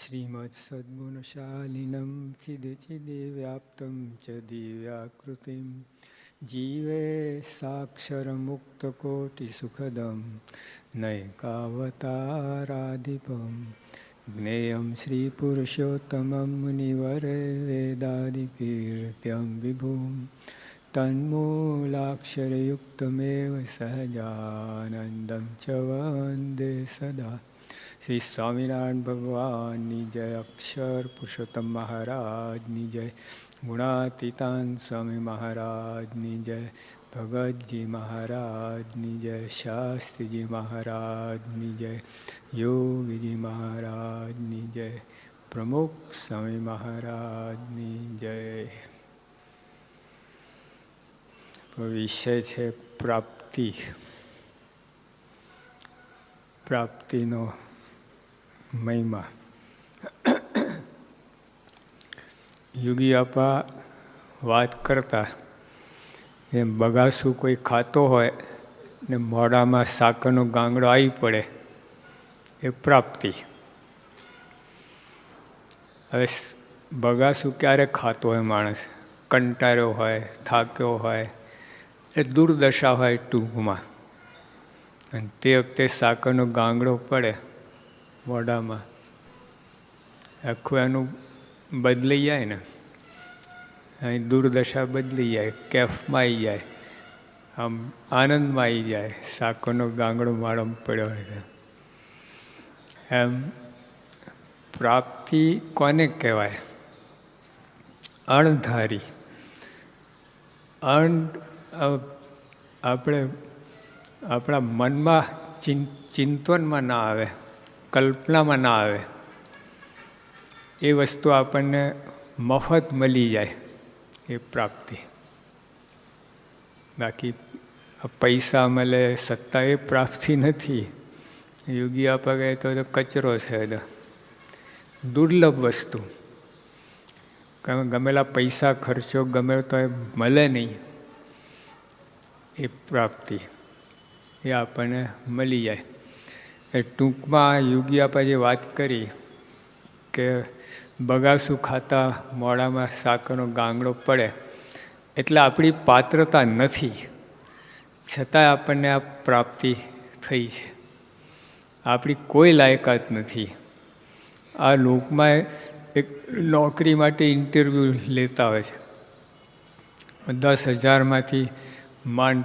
श्रीमत्सद्गुणशालिनं चिदिव्याप्तं च दिव्याकृतिं जीवे साक्षरमुक्तकोटिसुखदं नैकावताराधिपं ज्ञेयं श्रीपुरुषोत्तमं मुनिवरे वेदादिकीर्त्यं विभुं तन्मूलाक्षरयुक्तमेव सहजानन्दं च वन्दे सदा। श्री स्वामिनारायण भगवान जय, अक्षर पुरुषोत्तम महाराज जय, गुणातीतान स्वामी महाराज जय, भगत जी महाराज जय, शास्त्री जी महाराज जय, योगी जी महाराज जय, प्रमुख स्वामी महाराज जय। विषय है प्राप्ति। प्राप्तिनो મહિમા। યોગી આપા વાત કરતા એમ બગાસું કોઈ ખાતો હોય ને મોઢામાં સાકરનો ગાંગડો આવી પડે એ પ્રાપ્તિ। હવે બગાસું ક્યારે ખાતો હોય માણસ? કંટાળ્યો હોય, થાક્યો હોય, એ દુર્દશા હોય ટૂંકમાં, અને તે વખતે સાકરનો ગાંગડો પડે મોઢામાં, આખું એનું બદલાઈ જાય ને, અહીં દુર્દશા બદલી જાય, કેફમાં આવી જાય, આમ આનંદમાં આવી જાય, સાકરનો ગાંગડો માળામાં પડ્યો હોય। એમ પ્રાપ્તિ કોને કહેવાય? અણધારી। આપણે આપણા મનમાં ચિંતનમાં ના આવે, કલ્પનામાં ના આવે, એ વસ્તુ આપણને મફત મળી જાય, એ પ્રાપ્તિ। બાકી પૈસા મળે, સત્તા, એ પ્રાપ્તિ નથી। યોગી આપા કહે તો કચરો છે, દુર્લભ વસ્તુ। ગમેલા પૈસા ખર્ચો ગમે તો એ મળે નહીં, એ પ્રાપ્તિ, એ આપણને મળી જાય। એ ટૂંકમાં યોગી આપા જે વાત કરી કે બગાસું ખાતા મોઢામાં સાકરનો ગાંગડો પડે એટલે આપણી પાત્રતા નથી, છતાંય આપણને આ પ્રાપ્તિ થઈ છે। આપણી કોઈ લાયકાત નથી। આ લોકમાં એક નોકરી માટે ઇન્ટરવ્યૂ લેતા હોય છે, 10,000માંથી માંડ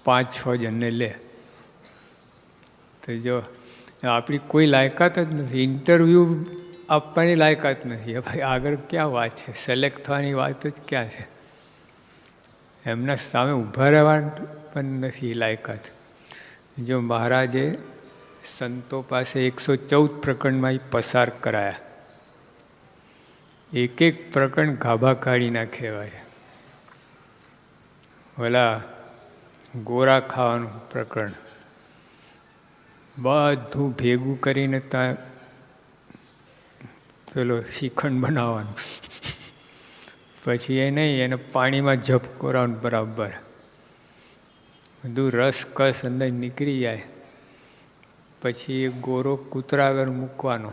5-6 જણને લે, તો જો આપણી કોઈ લાયકાત જ નથી, ઇન્ટરવ્યૂ આપવાની લાયકાત નથી, ભાઈ આગળ ક્યાં વાત છે? સિલેક્ટ થવાની વાત જ ક્યાં છે? એમના સામે ઊભા રહેવા પણ નથી લાયકાત। જો મહારાજે સંતો પાસે 114 પ્રકરણમાં પસાર કરાયા, એક એક પ્રકરણ ગાભા કાઢી નાખેવાય। ઓલા ગોરા ખાવાનું પ્રકરણ બધું ભેગું કરીને ત્યાં પેલો શ્રીખંડ બનાવવાનું, પછી એ નહીં, એને પાણીમાં ઝબકોરવાનું બરાબર, બધું રસ કસ અંદર નીકળી જાય, પછી એ ગોરો કૂતરા આગળ મૂકવાનો,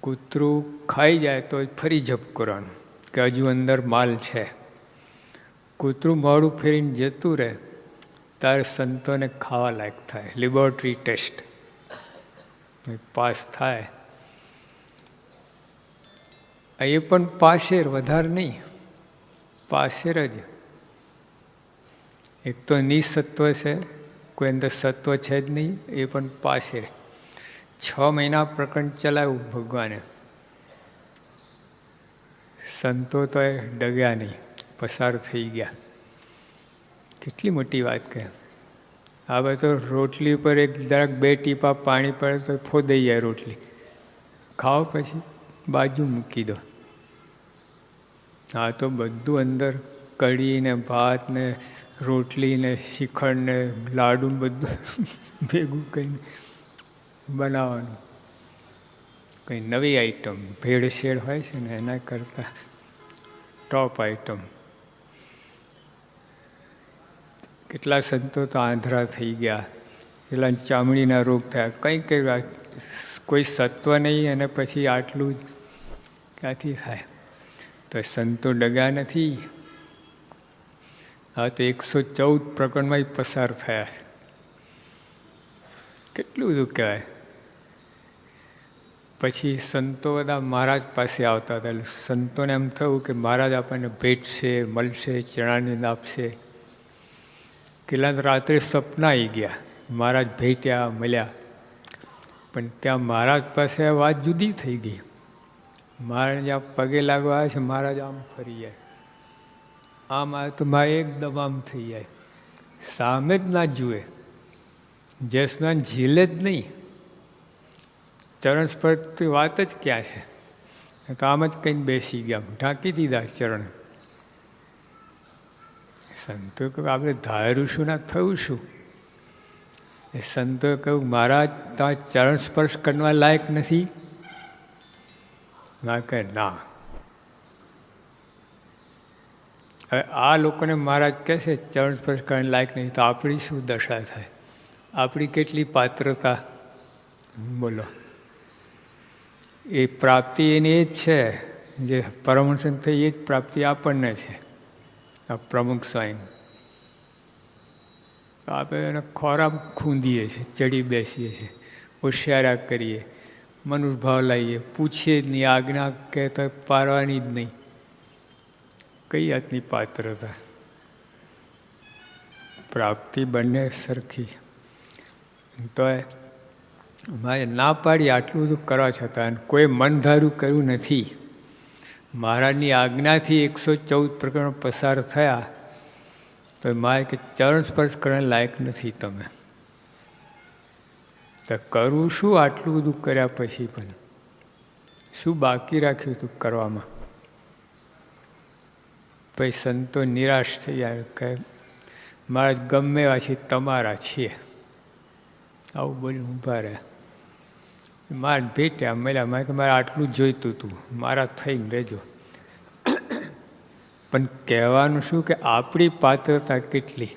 કૂતરું ખાઈ જાય તો ફરી ઝબકોરવાનું કે હજુ અંદર માલ છે। કૂતરું મોઢું ફેરીને જતું રહે ત્યારે સંતોને ખાવા લાયક થાય, લેબોરેટરી ટેસ્ટ પાસ થાય। એ પણ પાસેર, વધારે નહીં, પાસેર જ। એક તો નિસત્વ છે, કોઈ અંદર સત્વ છે જ નહીં, એ પણ પાસેર। 6 મહિના પ્રકરણ ચલાવ્યું ભગવાને, સંતો તો એ ડગ્યા નહીં, પસાર થઈ ગયા। કેટલી મોટી વાત કહે! હવે તો રોટલી ઉપર એક જરાક 2 ટીપા પાણી પડે તો ફોદાઈ જાય રોટલી, ખાઓ પછી બાજુ મૂકી દો। આ તો બધું અંદર કઢી ને ભાત ને રોટલી ને શ્રીખંડ ને લાડુ બધું ભેગું કરીને બનાવવાનું। કંઈ નવી આઈટમ, ભેળસેળ હોય છે ને એના કરતાં ટોપ આઈટમ। કેટલા સંતો તો આંધળા થઈ ગયા, કેટલા ચામડીના રોગ થયા, કંઈ વાત કોઈ સત્વ નહીં અને પછી આટલું જ ક્યાંથી થાય? તો સંતો ડગા નથી. હા, તો 114 પ્રકરણમાં પસાર થયા છે. કેટલું બધું કહેવાય. પછી સંતો બધા મહારાજ પાસે આવતા હતા. સંતોને એમ થયું કે મહારાજ આપણને ભેટશે, મળશે, ચરણાનંદ આપશે. કેટલા રાત્રે સપના આવી ગયા, મહારાજ ભેટ્યા, મળ્યા. પણ ત્યાં મહારાજ પાસે વાત જુદી થઈ ગઈ. મહારાજ જ્યાં પગે લાગવા આવે છે, મહારાજ આમ ફરી જાય, આમ આવે તો મારે એકદમ આમ થઈ જાય, સામે જ ના જુએ, જસનાન ઝીલે જ નહીં. ચરણ સ્પર્શની વાત જ ક્યાં છે? તો આમ જ કંઈ બેસી ગયા, ઢાંકી દીધા ચરણ. સંતો કહ્યું આપણે ધાર્યું શું ના થયું શું? એ સંતોએ કહ્યું મહારાજ તમે ચરણ સ્પર્શ કરવા લાયક નથી. ના કહે ના. હવે આ લોકોને મહારાજ કહે છે ચરણ સ્પર્શ કરવાની લાયક નહીં, તો આપણી શું દશા થાય? આપણી કેટલી પાત્રતા? બોલો. એ પ્રાપ્તિ એની એ જ છે, જે પરમહંસ થઈ એ જ પ્રાપ્તિ આપણને છે. આ પ્રમુખ સ્વામી આપણે એને ખોરાક ખૂંદીએ છીએ, ચડી બેસીએ છીએ, હોશિયારા કરીએ, મનુભાવ લાવીએ, પૂછીએ જ નહીં, આજ્ઞા કહેતો પારવાની જ નહીં. કઈ જાતની પાત્રતા? પ્રાપ્તિ બંને સરખી. તો મારે ના પાડી આટલું બધું કરવા છતાં કોઈ મન ધાર્યું કર્યું નથી. મહારાજની આજ્ઞાથી 114 પ્રકરણો પસાર થયા, તો મારે કે ચરણ સ્પર્શ કરવાને લાયક નથી તમે. તો કરવું શું આટલું બધું કર્યા પછી પણ? શું બાકી રાખ્યું હતું કરવામાં? પછી સંતો નિરાશ થઈ જાય કે મહારાજ ગમે એવા છે તમારા છીએ. આવું બોલી ઊભા રહ્યા. મારે ભેટ્યા, મળ્યા, મારે કે મારે આટલું જોઈતું હતું, મારા થઈને રહેજો. પણ કહેવાનું શું કે આપણી પાત્રતા કેટલી?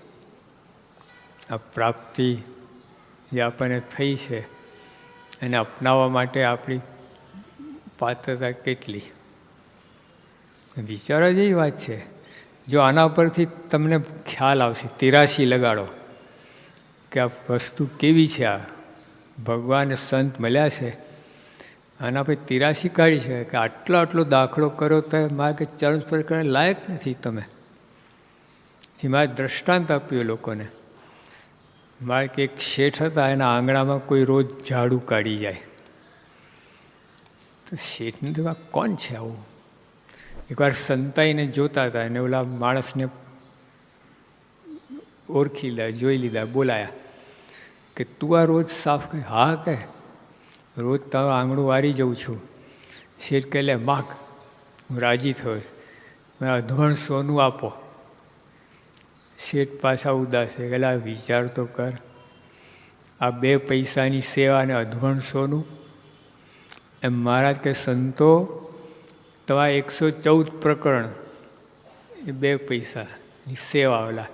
આ પ્રાપ્તિ જે આપણને થઈ છે એને અપનાવવા માટે આપણી પાત્રતા કેટલી? વિચારવા જેવી વાત છે. જો આના પરથી તમને ખ્યાલ આવશે, 83 લગાડો કે આ વસ્તુ કેવી છે. આ ભગવાન સંત મળ્યા છે, આના પર 83 કાઢી છે કે આટલો દાખલો કરો તો મારે કે ચરણ સ્પર્શ કરવા લાયક નથી તમે. જે મારે દ્રષ્ટાંત આપ્યું લોકોને. મારે કે એક શેઠ હતા, એના આંગણામાં કોઈ રોજ ઝાડુ કાઢી જાય. તો શેઠને તો આ કોણ છે આવું? એકવાર સંતાઈને જોતા હતા અને ઓલા માણસને ઓળખી લીધા, જોઈ લીધા, બોલાયા કે તું આ રોજ સાફ કરે? હા કે રોજ તારું આંગણું વારી જઉં છું. શેઠ કહે લે માગ. હું રાજી થયો, મને અધવણ સોનું આપો. શેઠ પાછા ઉદાસ છે, એટલે વિચાર તો કર, આ 2 પૈસાની સેવા અને અધવણ સોનું. એમ મહારાજ કે સંતો તમારા 114 પ્રકરણ એ 2 પૈસાની સેવા, ઓલા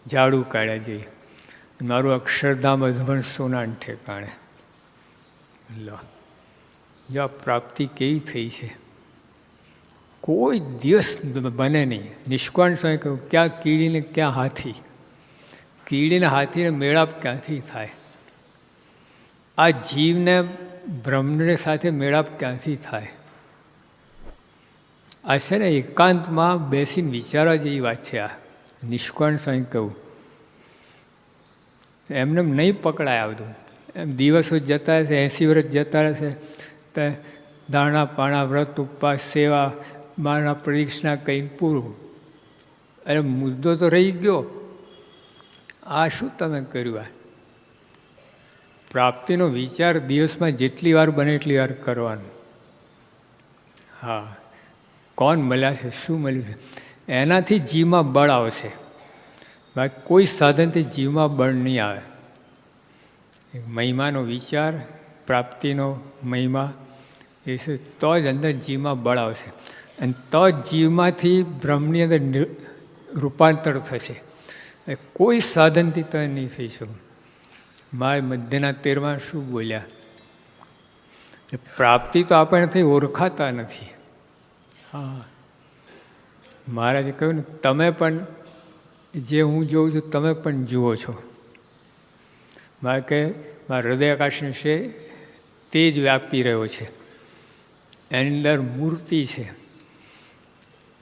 ઝાડુ કાઢ્યા જઈએ, મારું અક્ષરધામ અધવણ સોના ઠેકાણે. લો, જો આ પ્રાપ્તિ કેવી થઈ છે! કોઈ દિવસ બને નહીં. નિષ્કાળ સ્વામી કહ્યું ક્યાં કીડીને ક્યાં હાથી? કીડીને હાથીને મેળાપ ક્યાંથી થાય? આ જીવને બ્રહ્મને સાથે મેળાપ ક્યાંથી થાય? આ છે ને એકાંતમાં બેસીને વિચારવા જેવી વાત છે. આ નિષ્કાળ સ્વામી કહું એમને નહીં પકડાય આવતું. એમ દિવસો જતા રહેશે, 80 વર્ષ જતા રહેશે, તો દાણા પાણા વ્રત ઉપવાસ સેવા માના પ્રદક્ષિણા કહીને પૂરું. અરે મુદ્દો તો રહી ગયો. આ શું તમે કર્યું? આ પ્રાપ્તિનો વિચાર દિવસમાં જેટલી વાર બને એટલી વાર કરવાનો. હા, કોણ મળ્યા છે, શું મળ્યું છે, એનાથી જીવમાં બળ આવશે. બાકી કોઈ સાધનથી જીવમાં બળ નહીં આવે. મહિમાનો વિચાર, પ્રાપ્તિનો મહિમા એ છે, તો જ અંદર જીવમાં બળ આવશે અને તો જ જીવમાંથી બ્રહ્મની અંદર રૂપાંતર થશે. કોઈ સાધનથી તો નહીં થઈ શકે. મારે મધ્યના 13માં શું બોલ્યા? એ પ્રાપ્તિ તો આપણને ઓળખાતા નથી. હા, મહારાજે કહ્યું ને, તમે પણ જે હું જોઉં છું તમે પણ જુઓ છો. મારે કે મારા હૃદયાકાશ છે તે જ વ્યાપી રહ્યો છે, એની અંદર મૂર્તિ છે.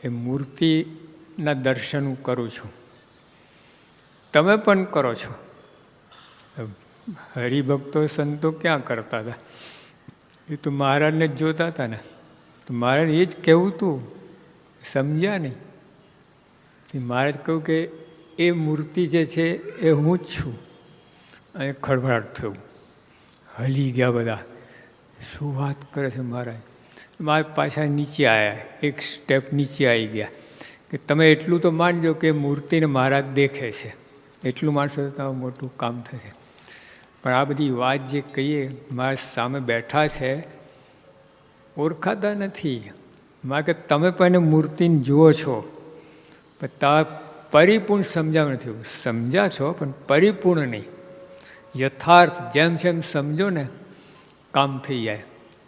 એ મૂર્તિના દર્શન હું કરું છું, તમે પણ કરો છો. હરિભક્તો સંતો ક્યાં કરતા હતા? એ તો મહારાજને જ જોતા હતા ને. તો મહારાજ એ જ કહેવું હતું, સમજ્યા નહીં. મહારાજ કહ્યું કે એ મૂર્તિ જે છે એ હું જ છું. અને ખળભળાટ થયું, હલી ગયા બધા. શું વાત કરે છે મહારાજ? મારે પાછા નીચે આવ્યા, એક સ્ટેપ નીચે આવી ગયા કે તમે એટલું તો માનજો કે મૂર્તિને મહારાજ દેખે છે, એટલું માનશો તો તમારું મોટું કામ થશે. પણ આ બધી વાત જે કહીએ, મારા સામે બેઠા છે, ઓળખાતા નથી. મારે કે તમે પણ મૂર્તિને જુઓ છો, પણ તમે પરિપૂર્ણ સમજાવ નથી. સમજ્યા છો પણ પરિપૂર્ણ નહીં. યથાર્થ જેમ જેમ સમજો ને કામ થઈ જાય.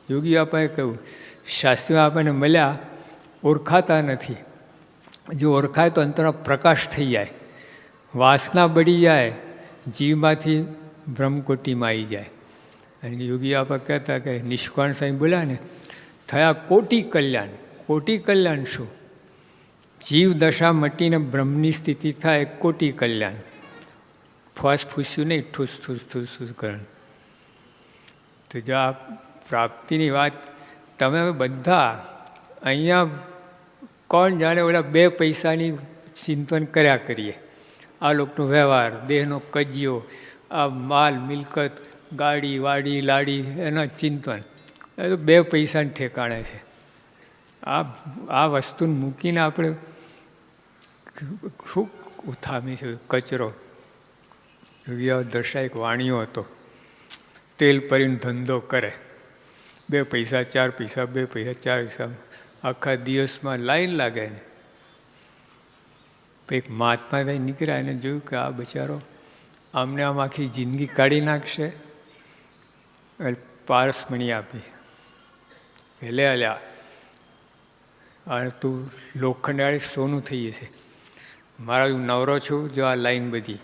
યોગી બાપાએ કહ્યું, શાસ્ત્રીઓ આપણને મળ્યા, ઓળખાતા નથી. જો ઓળખાય તો અંતરમાં પ્રકાશ થઈ જાય, વાસના બળી જાય, જીવમાંથી બ્રહ્મકોટીમાં આવી જાય. અને યોગી બાપા કહેતા કે નિષ્કાળ સાહેબ બોલ્યા ને, થયા કોટી કલ્યાણ. કોટી કલ્યાણ શું? જીવ દશા મટીને બ્રહ્મની સ્થિતિ થાય, કોટી કલ્યાણ. ફસ ફૂસ્યું નહીં, ઠૂસ ઠૂસ ઠૂસ ઠૂસ કરણ. તો જો આ પ્રાપ્તિની વાત તમે બધા અહીંયા કોણ જાણે ઓલા 2 પૈસાની ચિંતન કર્યા કરીએ. આ લોકોનો વ્યવહાર, દેહનો કજિયો, આ માલ મિલકત, ગાડી વાડી લાડી, એના ચિંતન એ તો 2 પૈસાને ઠેકાણે છે. આ વસ્તુને મૂકીને આપણે શું ઉથામી છે કચરો. દર્શા એક વાણિયો હતો, તેલ પરીને ધંધો કરે, 2 પૈસા 4 પૈસા, 2 પૈસા 4 પૈસા, આખા દિવસમાં લાઈન લાગે ને. એક મહાત્મા થઈ નીકળ્યા, એને જોયું કે આ બચારો આમને આમ આખી જિંદગી કાઢી નાખશે. પારસમણી આપી, એટલે અલ્યા અને તું લોખંડ સોનું થઈ જશે. મારા હું નવરો છું, જો આ લાઈન બધી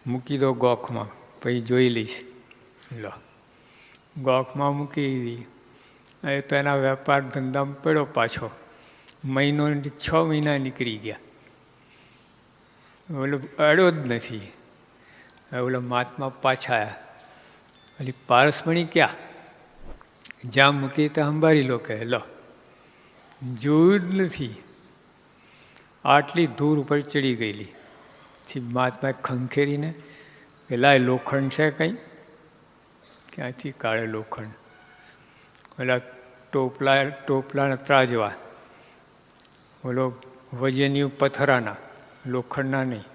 મૂકી દો ગોખમાં, પછી જોઈ લઈશ. લો ગોખમાં મૂકી દીધી. એ તો એના વેપાર ધંધામાં પડ્યો પાછો. મહિનો 6 મહિના નીકળી ગયા, ઓલો અડ્યો જ નથી. ઓલો મહાત્મા પાછા આવ્યા, એટલે પારસમણી ક્યાં? જ્યાં મૂકી ત્યાં સંભાળી લો કે લો. જોયું જ નથી, આટલી ધૂર ઉપર ચડી ગયેલી. પછી મહાત્માએ ખંખેરીને કે લાય લોખંડ છે કંઈ? ક્યાંથી કાઢે લોખંડ? ઓલા ટોપલાના ત્રાજવા, ઓલો વજનિયું પથ્થરાના, લોખંડના નહીં.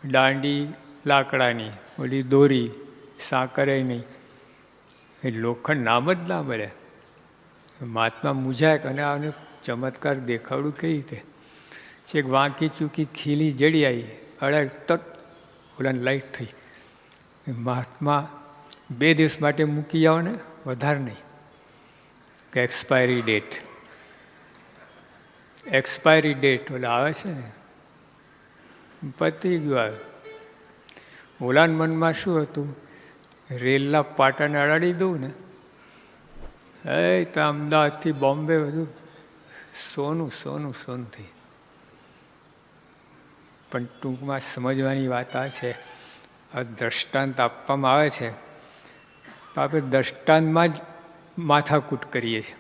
દાંડી લાકડાની, ઓલી દોરી સાકરે નહીં. એ લોખંડ નામ જ ના મળે. મહાત્મા મૂંઝાય અને આને ચમત્કાર દેખાડું કઈ રીતે? છેક વાંકી ચૂકી ખીલી જડી આવી, અડાય તટ ઓલાને લાઈટ થઈ. મહાત્મા 2 દિવસ માટે મૂકી આવો ને, વધારે નહીં. કે એક્સપાયરી ડેટ ઓલા આવે છે ને, પતી ગયું. આવે ઓલાના મનમાં શું હતું? રેલના પાટાને અડાડી દઉં ને, એ તો અમદાવાદથી બોમ્બે બધું સોનું સોનું સોનું થઈ. પણ ટૂંકમાં સમજવાની વાત આ છે, આ દ્રષ્ટાંત આપવામાં આવે છે, આપણે દ્રષ્ટાંતમાં જ માથાકૂટ કરીએ છીએ,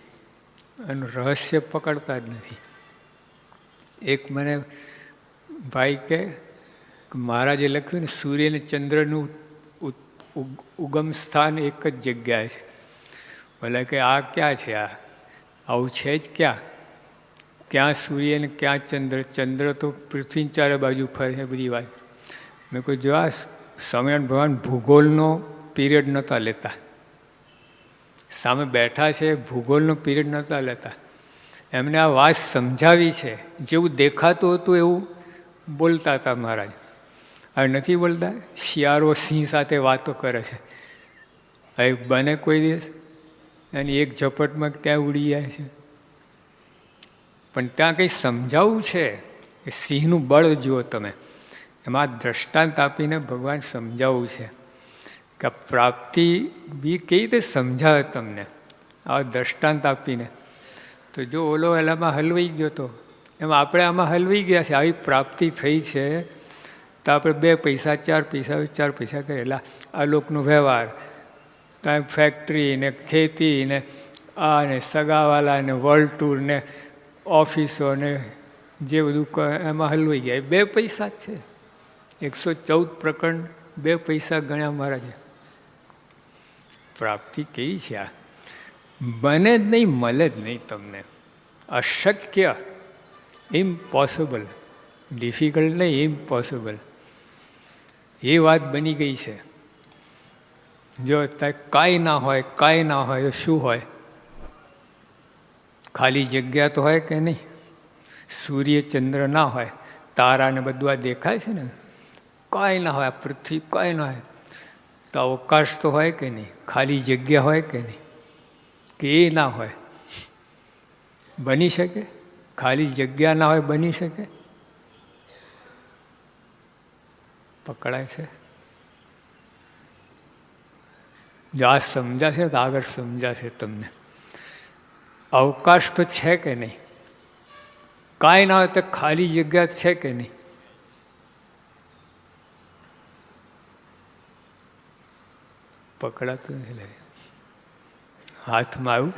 એનું રહસ્ય પકડતા જ નથી. એક મને ભાઈ કે મહારાજે લખ્યું ને, સૂર્ય અને ચંદ્રનું ઉગમ સ્થાન એક જ જગ્યાએ છે. બોલે કે આ ક્યાં છે? આવું છે જ ક્યાં? ક્યાં સૂર્ય ને ક્યાં ચંદ્ર? ચંદ્ર તો પૃથ્વીની 4 બાજુ ફરે છે. બધી વાત મેં કોઈ જો આ સ્વામિનારાયણ ભગવાન ભૂગોળનો પીરિયડ નહોતા લેતા. સામે બેઠા છે, ભૂગોળનો પીરિયડ નહોતા લેતા. એમને આ વાત સમજાવી છે, જેવું દેખાતું હતું એવું બોલતા હતા મહારાજ. હવે નથી બોલતા. શિયાળો સિંહ સાથે વાતો કરે છે. હવે બને કોઈ દિવસ? એની એક ઝપટમાં ક્યાં ઉડી જાય છે. પણ ત્યાં કંઈ સમજાવવું છે કે સિંહનું બળ જુઓ તમે, એમાં દ્રષ્ટાંત આપીને ભગવાન સમજાવવું છે કે પ્રાપ્તિ બી કેવી રીતે સમજાવે તમને આ દ્રષ્ટાંત આપીને. તો જો ઓલો એલામાં હલવાઈ ગયો તો એમાં આપણે આમાં હલવાઈ ગયા છે. આવી પ્રાપ્તિ થઈ છે તો આપણે 2 પૈસા 4 પૈસા કરેલા આ લોકનો વ્યવહાર, ત્યાં ફેક્ટરી ને ખેતી ને આ ને સગાવાલા ને વર્લ્ડ ટૂર ને ઓફિસો ને જે બધું એમાં હલવાઈ ગયા. 2 પૈસા જ છે. 114 પ્રકરણ 2 પૈસા ગણ્યા મહારાજે. પ્રાપ્તિ કેવી છે આ? બને જ નહીં, મળે જ નહીં તમને. અશક્ય, ઇમ્પોસિબલ, ડિફિકલ્ટ નહીં, ઇમ્પોસિબલ એ વાત બની ગઈ છે. જો ત્યાં કાંઈ ના હોય તો શું હોય? ખાલી જગ્યા તો હોય કે નહીં? સૂર્ય ચંદ્ર ના હોય, તારા ને બધું આ દેખાય છે ને, કાંઈ ના હોય, પૃથ્વી કાંઈ ના હોય તો અવકાશ તો હોય કે નહીં? ખાલી જગ્યા હોય કે નહીં? કે એ ના હોય? બની શકે? ખાલી જગ્યા ના હોય બની શકે? પકડાય છે? જો આ સમજાશે તો આગળ સમજાશે તમને. અવકાશ તો છે કે નહીં? કાંઈ ના હોય તો ખાલી જગ્યા છે કે નહીં? પકડાતું નથી. હાથમાં આવ્યું,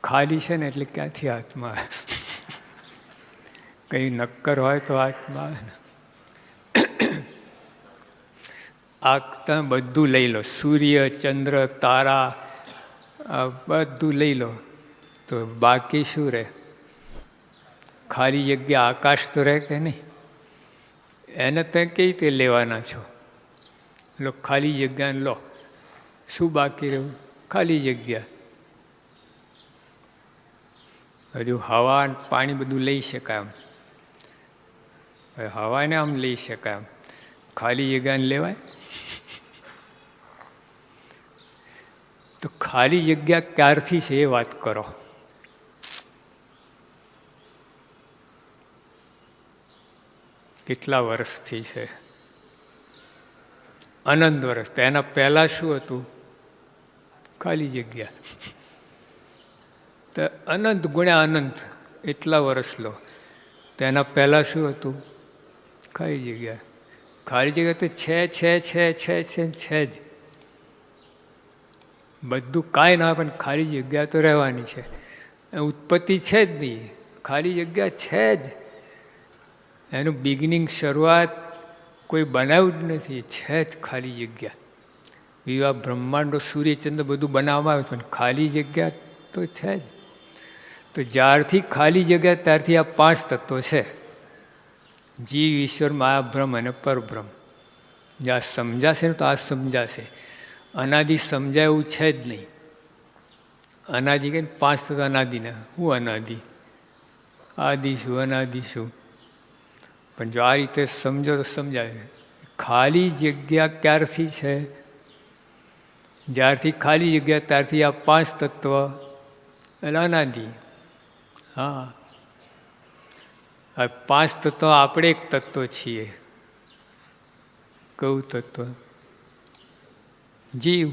ખાલી છે ને એટલે ક્યાંથી હાથમાં આવે? કંઈ નક્કર હોય તો હાથમાં આવે ને. આ તમે બધું લઈ લો, સૂર્ય ચંદ્ર તારા બધું લઈ લો તો બાકી શું રહે? ખાલી જગ્યા આકાશ તો રહે કે નહીં? એને તમે કેવી રીતે લેવાના છો? લો ખાલી જગ્યાને લો, શું બાકી રહ્યું? ખાલી જગ્યા. હજુ હવા પાણી બધું લઈ શકાય આમ, હવાને આમ લઈ શકાય આમ, ખાલી જગ્યાને લેવાય? તો ખાલી જગ્યા ક્યારથી છે એ વાત કરો. કેટલા વર્ષથી છે? અનંત વર્ષ. તો એના પહેલા શું હતું? ખાલી જગ્યા. તો અનંત ગુણ્યા અનંત એટલા વર્ષ લો તો એના પહેલા શું હતું? ખાલી જગ્યા. ખાલી જગ્યા તો છે જ. બધું કાંઈ ના પણ ખાલી જગ્યા તો રહેવાની છે. ઉત્પત્તિ છે જ નહીં, ખાલી જગ્યા છે જ. એનું બિગિનિંગ, શરૂઆત કોઈ બનાવ્યું જ નથી, છે જ ખાલી જગ્યા. વિવાહ બ્રહ્માંડો સૂર્યચંદ્ર બધું બનાવવામાં આવ્યું પણ ખાલી જગ્યા તો છે જ. તો જ્યારથી ખાલી જગ્યા ત્યારથી આ 5 તત્વો છે: જીવ, ઈશ્વર, માયા, બ્રહ્મ અને પરબ્રહ્મ. જ્યાં સમજાશે ને તો આ સમજાશે. અનાદિ સમજાય એવું છે જ નહીં. અનાદિ કે 5 તત્વ અનાદિના. હું અનાદિ? આદિ શું, અનાદિ શું? પણ જો આ રીતે સમજો તો સમજાય. ખાલી જગ્યા ક્યારથી છે? જ્યારથી ખાલી જગ્યા ત્યારથી આ 5 તત્વ એટલે અનાદિ. હા, આ 5 તત્વ આપણે એક તત્વ છીએ. કયું તત્વ? જીવ.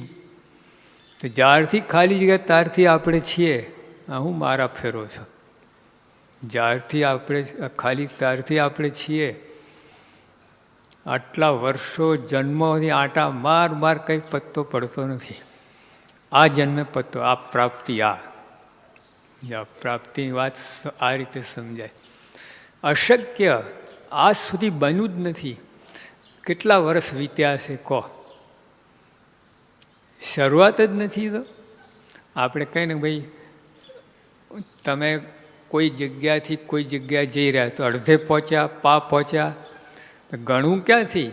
તો જ્યારથી ખાલી જગ્યા ત્યારથી આપણે છીએ. આ હું મારા ફેરો છો. જ્યારથી આપણે ખાલી ત્યારથી આપણે છીએ. આટલા વર્ષો જન્મોની આટા માર કંઈ પત્તો પડતો નથી. આ જન્મે પત્તો, આ પ્રાપ્તિ. આ પ્રાપ્તિની વાત આ રીતે સમજાય. અશક્ય, આજ સુધી બન્યું જ નથી. કેટલા વર્ષ વીત્યા હશે કહો? શરૂઆત જ નથી. તો આપણે કહીએ ને ભાઈ તમે કોઈ જગ્યાથી કોઈ જગ્યાએ જઈ રહ્યા તો અડધે પહોંચ્યા, પહોંચ્યા, ગણું ક્યાંથી?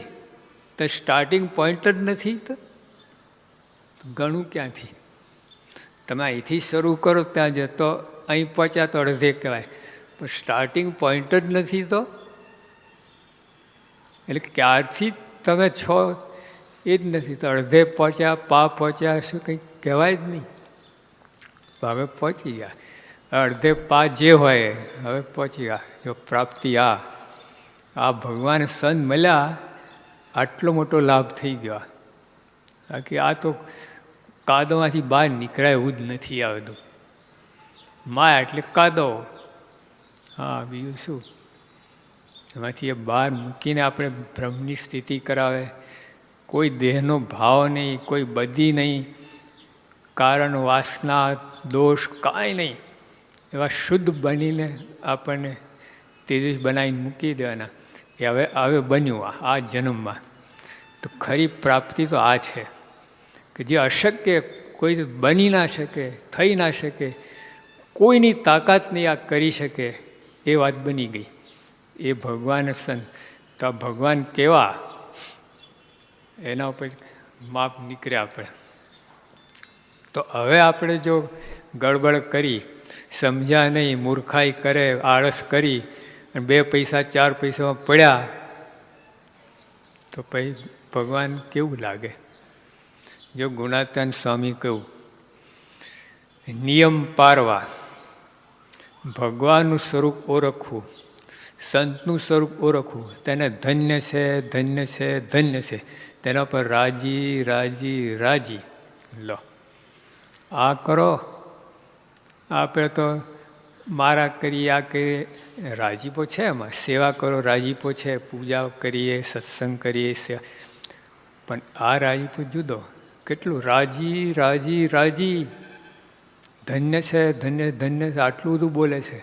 તો સ્ટાર્ટિંગ પોઈન્ટ જ નથી. તો ગણું ક્યાંથી? તમે અહીંથી શરૂ કરો ત્યાં જતો અહીં પહોંચ્યા તો અડધે કહેવાય, પણ સ્ટાર્ટિંગ પોઈન્ટ જ નથી. તો એટલે ક્યારથી તમે છો એ જ નથી. તો અડધે પહોંચ્યા, પહોંચ્યા, શું કંઈ કહેવાય જ નહીં. હવે પહોંચી ગયા, અડધે પા જે હોય હવે પહોંચી ગયા. જો પ્રાપ્તિ આ ભગવાન સંત મળ્યા, આટલો મોટો લાભ થઈ ગયો. બાકી આ તો કાદોમાંથી બહાર નીકળાય એવું જ નથી. આ બધું માયા એટલે કાદો. હા, બીજું શું? એમાંથી એ બહાર મૂકીને આપણે બ્રહ્મની સ્થિતિ કરાવે. કોઈ દેહનો ભાવ નહીં, કોઈ બધી નહીં, કારણ વાસના દોષ કાંઈ નહીં. એવા શુદ્ધ બનીને આપણને તેજસ બનાવીને મૂકી દેવાના. એ હવે બન્યું આ જન્મમાં. તો ખરી પ્રાપ્તિ તો આ છે કે જે અશક્ય કોઈ બની ના શકે, થઈ ના શકે, કોઈની તાકાત નહીં આ કરી શકે, એ વાત બની ગઈ. એ ભગવાન સંત. તો ભગવાન કેવા, એના ઉપર માપ નીકળ્યા આપણે. તો હવે આપણે જો ગડબડ કરી, સમજ્યા નહીં, મૂર્ખાઈ કરે, આળસ કરી અને 2 પૈસા 4 પૈસામાં પડ્યા, તો પછી ભગવાન કેવું લાગે? જો ગુણાત્યાન સ્વામી કહ્યું, નિયમ પારવા, ભગવાનનું સ્વરૂપ ઓળખવું, સંતનું સ્વરૂપ ઓળખવું, તેને ધન્ય છે, ધન્ય છે, ધન્ય છે, તેના પર રાજી રાજી રાજી. લો, આ કરો. આપણે તો મારા કરીએ, આ કરીએ, રાજીપો છે એમાં. સેવા કરો, રાજીપો છે, પૂજા કરીએ, સત્સંગ કરીએ, પણ આ રાજીપો જુદો. કેટલું રાજી રાજી રાજી, ધન્ય છે, ધન્ય ધન્ય છે, આટલું બધું બોલે છે.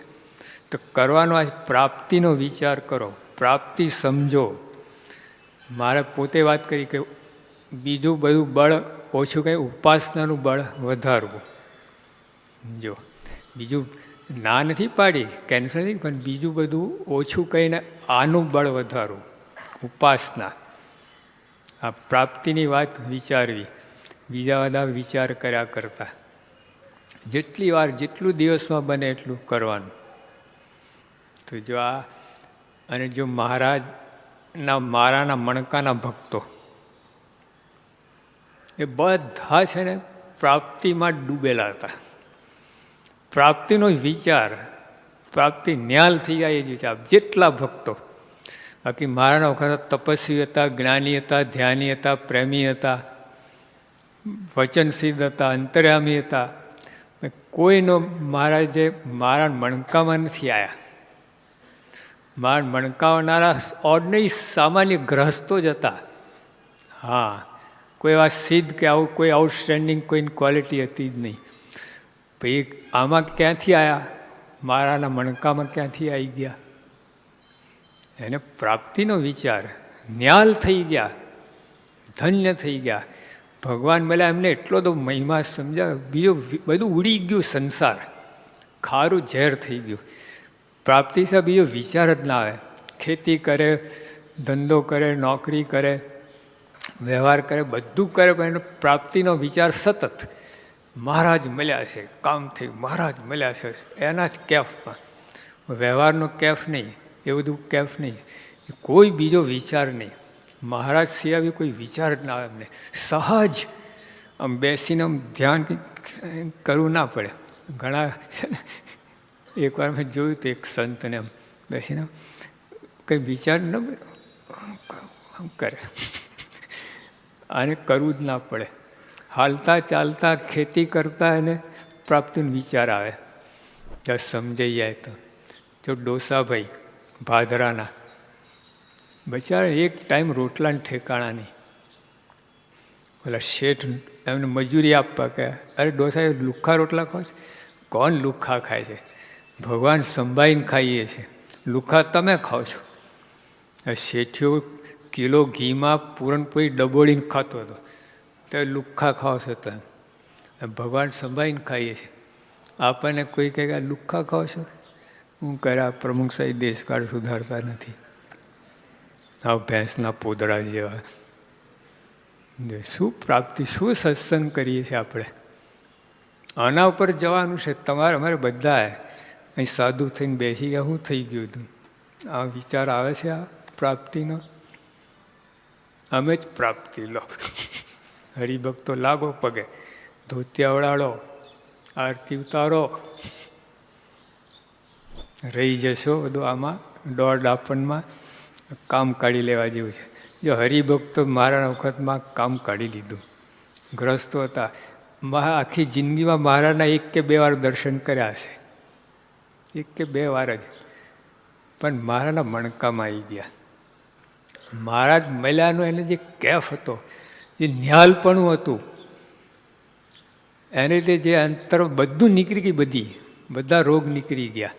તો કરવાનો આ પ્રાપ્તિનો વિચાર કરો, પ્રાપ્તિ સમજો. મારે પોતે વાત કરી કે બીજું બધું બળ ઓછું કંઈ, ઉપાસનાનું બળ વધારવું. જો બીજું ના નથી પાડી, કેન્સલ નહીં, પણ બીજું બધું ઓછું કહીને આનું બળ વધારવું, ઉપાસના. આ પ્રાપ્તિની વાત વિચારવી, બીજા બધા વિચાર કર્યા કરતા. જેટલી વાર, જેટલું દિવસમાં બને એટલું કરવાનું. તો જો આ, અને જો મારાના મણકાના ભક્તો એ બધા છે ને પ્રાપ્તિમાં ડૂબેલા હતા. પ્રાપ્તિનો વિચાર, પ્રાપ્તિ ન્યાલ થઈ જાય એ જ વિચાર. જેટલા ભક્તો, બાકી મારાના વખત તપસ્વી હતા, જ્ઞાની હતા, ધ્યાની હતા, પ્રેમી હતા, વચનસિદ્ધ હતા, અંતર્યામી હતા. કોઈનો મારા મણકામાં નથી આવ્યા. મારા મણકાવનારા ઓર્ડિનરી સામાન્ય ગ્રહસ્થો જ હતા. હા, કોઈ એવા સિદ્ધ કે આવું કોઈ આઉટસ્ટેન્ડિંગ કોઈની ક્વોલિટી હતી જ નહીં. ભાઈ આમાં ક્યાંથી આવ્યા? મારાના મણકામાં ક્યાંથી આવી ગયા? એને પ્રાપ્તિનો વિચાર, ન્યાલ થઈ ગયા, ધન્ય થઈ ગયા. ભગવાન મળ્યા, એમને એટલો તો મહિમા સમજાવ્યો. બીજું બધું ઉડી ગયું, સંસાર ખારું ઝેર થઈ ગયું. પ્રાપ્તિ સાહેબ બીજો વિચાર જ ના આવે. ખેતી કરે, ધંધો કરે, નોકરી કરે, વ્યવહાર કરે, બધું કરે, પણ એનો પ્રાપ્તિનો વિચાર સતત. મહારાજ મળ્યા છે, કામ થયું, મહારાજ મળ્યા છે, એના જ કેફમાં. વ્યવહારનો કેફ નહીં, એ બધું કેફ નહીં, કોઈ બીજો વિચાર નહીં. મહારાજ સિવાય કોઈ વિચાર જ ના આવે એમને. સહજ આમ બેસીને આમ ધ્યાન કરવું ના પડે. ઘણા એકવાર મેં જોયું તો એક સંતને આમ બેસીને કંઈ વિચાર ન કરે, આને કરવું જ ના પડે. હાલતા ચાલતા ખેતી કરતા એને પ્રાપ્તિનો વિચાર આવે. જ્યાં સમજાઈ જાય તો. જો ડોસાભાઈ ભાદરાના બચારા એક ટાઈમ રોટલાને ઠેકાણા નહીં. ઓલા શેઠ એમને મજૂરી આપવા કે અરે ડોસા લુખ્ખા રોટલા ખાઓ છો? કોણ લુખ્ખા ખાય છે? ભગવાન સંભાળીને ખાઈએ છીએ, લુખ્ખા તમે ખાઓ છો. શેઠિયો કિલો ઘીમાં પૂરણપોળી ડબોળીને ખાતો હતો, તો લુખ્ખા ખાઓ છો તમે? ભગવાન સંભાળીને ખાઈએ છીએ. આપણને કોઈ કહે કે લુખ્ખા ખાઓ છો? હું કર્યા પ્રમુખ સાહેબ દેશકાળ સુધારતા નથી. આ ભેંસના પોદળા જેવા. શું પ્રાપ્તિ, શું સત્સંગ કરીએ છીએ આપણે? આના ઉપર જવાનું છે. અમારે બધા અહીં સાધુ થઈને બેસી ગયા, શું થઈ ગયું હતું? આ વિચાર આવે છે આ પ્રાપ્તિનો. અમે જ પ્રાપ્તિ લો. હરિભક્તો લાગો પગે, ધોતિયા વળાડો, આરતી ઉતારો, રહી જશો બધું આમાં દોડ આપનમાં કામ કાઢી લેવા જેવું છે. જો હરિભક્તો મારા વખતમાં કામ કાઢી લીધું. ગ્રસ્તો હતા, આખી જિંદગીમાં મહારાજના 1 કે 2 વાર દર્શન કર્યા હશે, 1 કે 2 વાર જ, પણ મહારાજના મણકામાં આવી ગયા. મહારાજ મળ્યાનો એને જે કેફ હતો, જે ન્યાલપણું હતું, એને લીધે જે અંતર બધું નીકળી ગઈ, બધા રોગ નીકળી ગયા,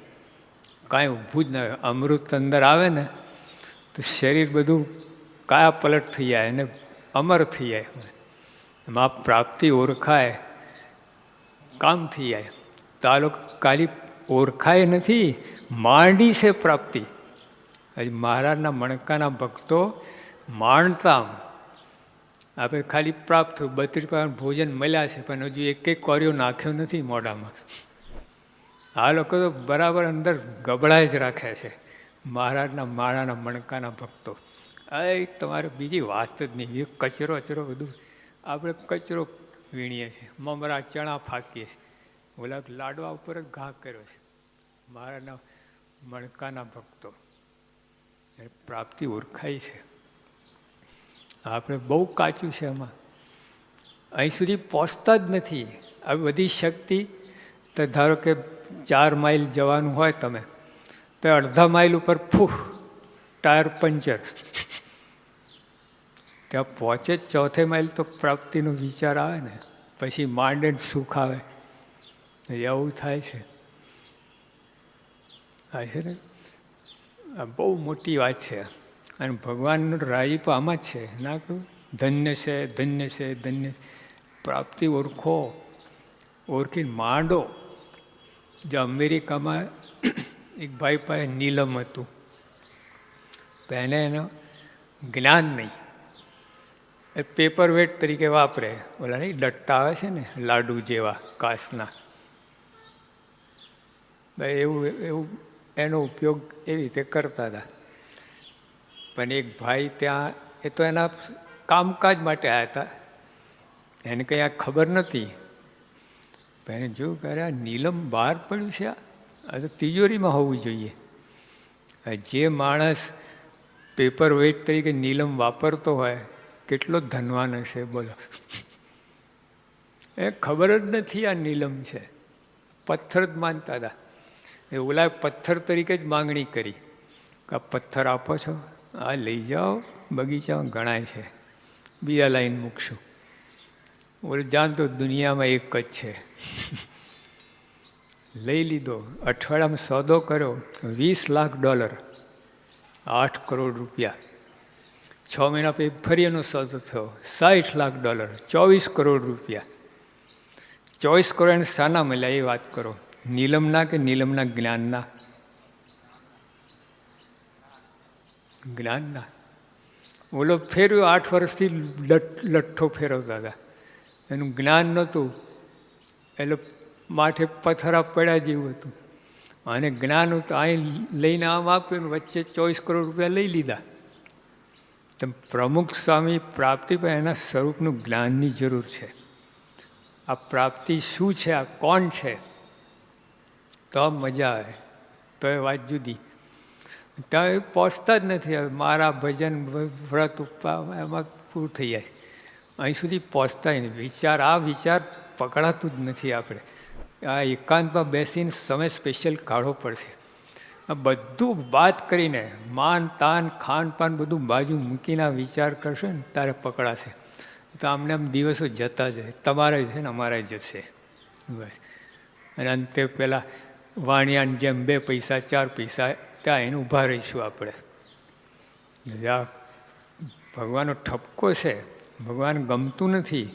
કાંઈ ઊભું જ ના હોય. અમૃત અંદર આવે ને તો શરીર બધું કાયા પલટ થઈ જાય અને અમર થઈ જાય. એમાં પ્રાપ્તિ ઓળખાય, કામ થઈ જાય. તો આ લોકો ખાલી ઓળખાય નથી, માંડી છે પ્રાપ્તિ. મહારાજના મણકાના ભક્તો માણતા, આપણે ખાલી પ્રાપ્ત થયું, 32 ભોજન મળ્યા છે, પણ હજુ એક કોર્યો નાખ્યો નથી મોઢામાં. આ લોકો તો બરાબર અંદર ગબડાઈ જ રાખે છે, મહારાજના માળાના મણકાના ભક્તો. તમારે બીજી વાત જ નહીં. એ કચરો બધું આપણે કચરો વીણીએ છીએ, મમરા ચણા ફાંકીએ છીએ, ઓલા લાડવા ઉપર જ ઘા કર્યો છે. મહારાજના મણકાના ભક્તો પ્રાપ્તિ ઓળખાય છે. આપણે બહુ કાચું છે એમાં, અહીં સુધી પહોંચતા જ નથી. આ બધી શક્તિ તો ધારો કે 4 માઇલ જવાનું હોય તમે, તો અડધા માઇલ ઉપર ટાયર પંચર, ત્યાં પહોંચે જ 4 માઇલ તો પ્રાપ્તિનો વિચાર આવે ને, પછી માંડ જ સુખ આવે. એવું થાય છે. આ છે ને, આ બહુ મોટી વાત છે. અને ભગવાનનો રાજીપો આમાં જ છે. ના કહું ધન્ય છે, ધન્ય છે, ધન્ય છે. પ્રાપ્તિ ઓળખો, ઓળખીને માંડો. જે અમેરિકામાં એક ભાઈ પાસે નીલમ હતું, એને એનું જ્ઞાન નહીં, એ પેપર વેટ તરીકે વાપરે. ઓલા નહીં લટ્ટા આવે છે ને લાડુ જેવા કાચના, એવું એનો ઉપયોગ એવી રીતે કરતા હતા. પણ એક ભાઈ ત્યાં, એ તો એના કામકાજ માટે આવ્યા હતા, એને કંઈ આ ખબર નથી. એને જોયું કે આ નીલમ બહાર પડ્યું છે, આ તો તિજોરીમાં હોવું જોઈએ. જે માણસ પેપર વેટ તરીકે નીલમ વાપરતો હોય કેટલો ધનવાન હશે બોલો. એ ખબર જ નથી આ નીલમ છે, પથ્થર જ માનતા હતા. એ ઓલા પથ્થર તરીકે જ માંગણી કરી કે આ પથ્થર આપો છો, આ લઈ જાઓ, બગીચામાં ગણાય છે, બીજા લાઈન મૂકશું. ઓલે જાણતો દુનિયામાં એક જ છે. લઈ લીધો, અઠવાડિયામાં સોદો કર્યો, $20 લાખ, 8 કરોડ રૂપિયા. 6 મહિના પછી ફરી એનો સોદો થયો, $60 લાખ, 24 કરોડ રૂપિયા. 24 કરોડ એને શાના મળ્યા એ વાત કરો? નીલમના કે નીલમના જ્ઞાનના? જ્ઞાનના. ઓલો ફેરવ્યો, 8 વર્ષથી લઠ્ઠો ફેરવતા હતા, એનું જ્ઞાન નહોતું, એટલે માથે પથ્થરા પડ્યા જેવું હતું. અને જ્ઞાન હતું, અહીં લઈને આમ આપ્યું, વચ્ચે 24 કરોડ રૂપિયા લઈ લીધા. તો પ્રમુખ સ્વામી પ્રાપ્તિ પર એના સ્વરૂપનું જ્ઞાનની જરૂર છે. આ પ્રાપ્તિ શું છે, આ કોણ છે, તો મજા આવે. તો એ વાત જુદી. ત્યાં એ પહોંચતા જ નથી. હવે મારા ભજન વ્રત ઉપા એમાં પૂરું થઈ જાય, અહીં સુધી પહોંચતા નહીં. આ વિચાર પકડાતું જ નથી. આપણે આ એકાંતમાં બેસીને સમય સ્પેશિયલ કાઢવો પડશે. આ બધું વાત કરીને માન તાન ખાનપાન બધું બાજુ મૂકીને વિચાર કરશો ને ત્યારે પકડાશે. તો આમને આમ દિવસો જતા જાય, તમારે છે ને અમારે જશે બસ. અને અંતે પેલા વાણિયાની જેમ 2 પૈસા 4 પૈસા ત્યાં એને ઊભા રહીશું આપણે. આ ભગવાનનો ઠપકો છે. ભગવાન ગમતું નથી.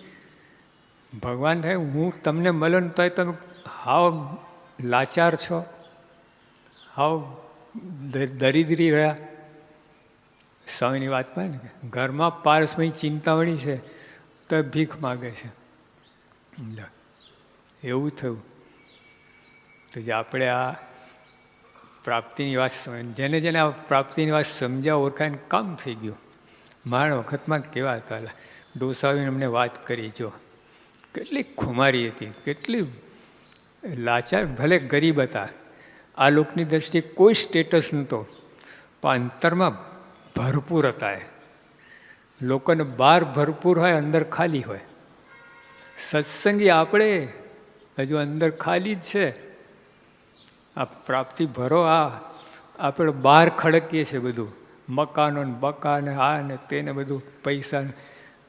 ભગવાન થાય હું તમને મળ્યો ને તોય તમે હાવ લાચાર છો, હાવ દરિદ્રી રહ્યા. સ્વામીની વાત પાય ને, ઘરમાં પારસમય ચિંતામણી છે તો ભીખ માગે છે. એવું થયું. તો જે આપણે આ પ્રાપ્તિની વાત જેને જેને આ પ્રાપ્તિની વાત સમજ્યા ઓળખાય ને કામ થઈ ગયું. મારા વખતમાં કેવા હતા, ડોસાવીને અમને વાત કરી, જો કેટલી ખુમારી હતી, કેટલી લાચાર ભલે ગરીબ હતા, આ લોકની દ્રષ્ટિએ કોઈ સ્ટેટસ નહોતો, પણ અંતરમાં ભરપૂર હતા. એ લોકોને બહાર ભરપૂર હોય, અંદર ખાલી હોય. સત્સંગી આપણે હજુ અંદર ખાલી જ છે. આ પ્રાપ્તિ ભરો, આ આપણે બહાર ખડકીએ છીએ બધું, મકાનો ને બકાને આ ને તેને બધું, પૈસા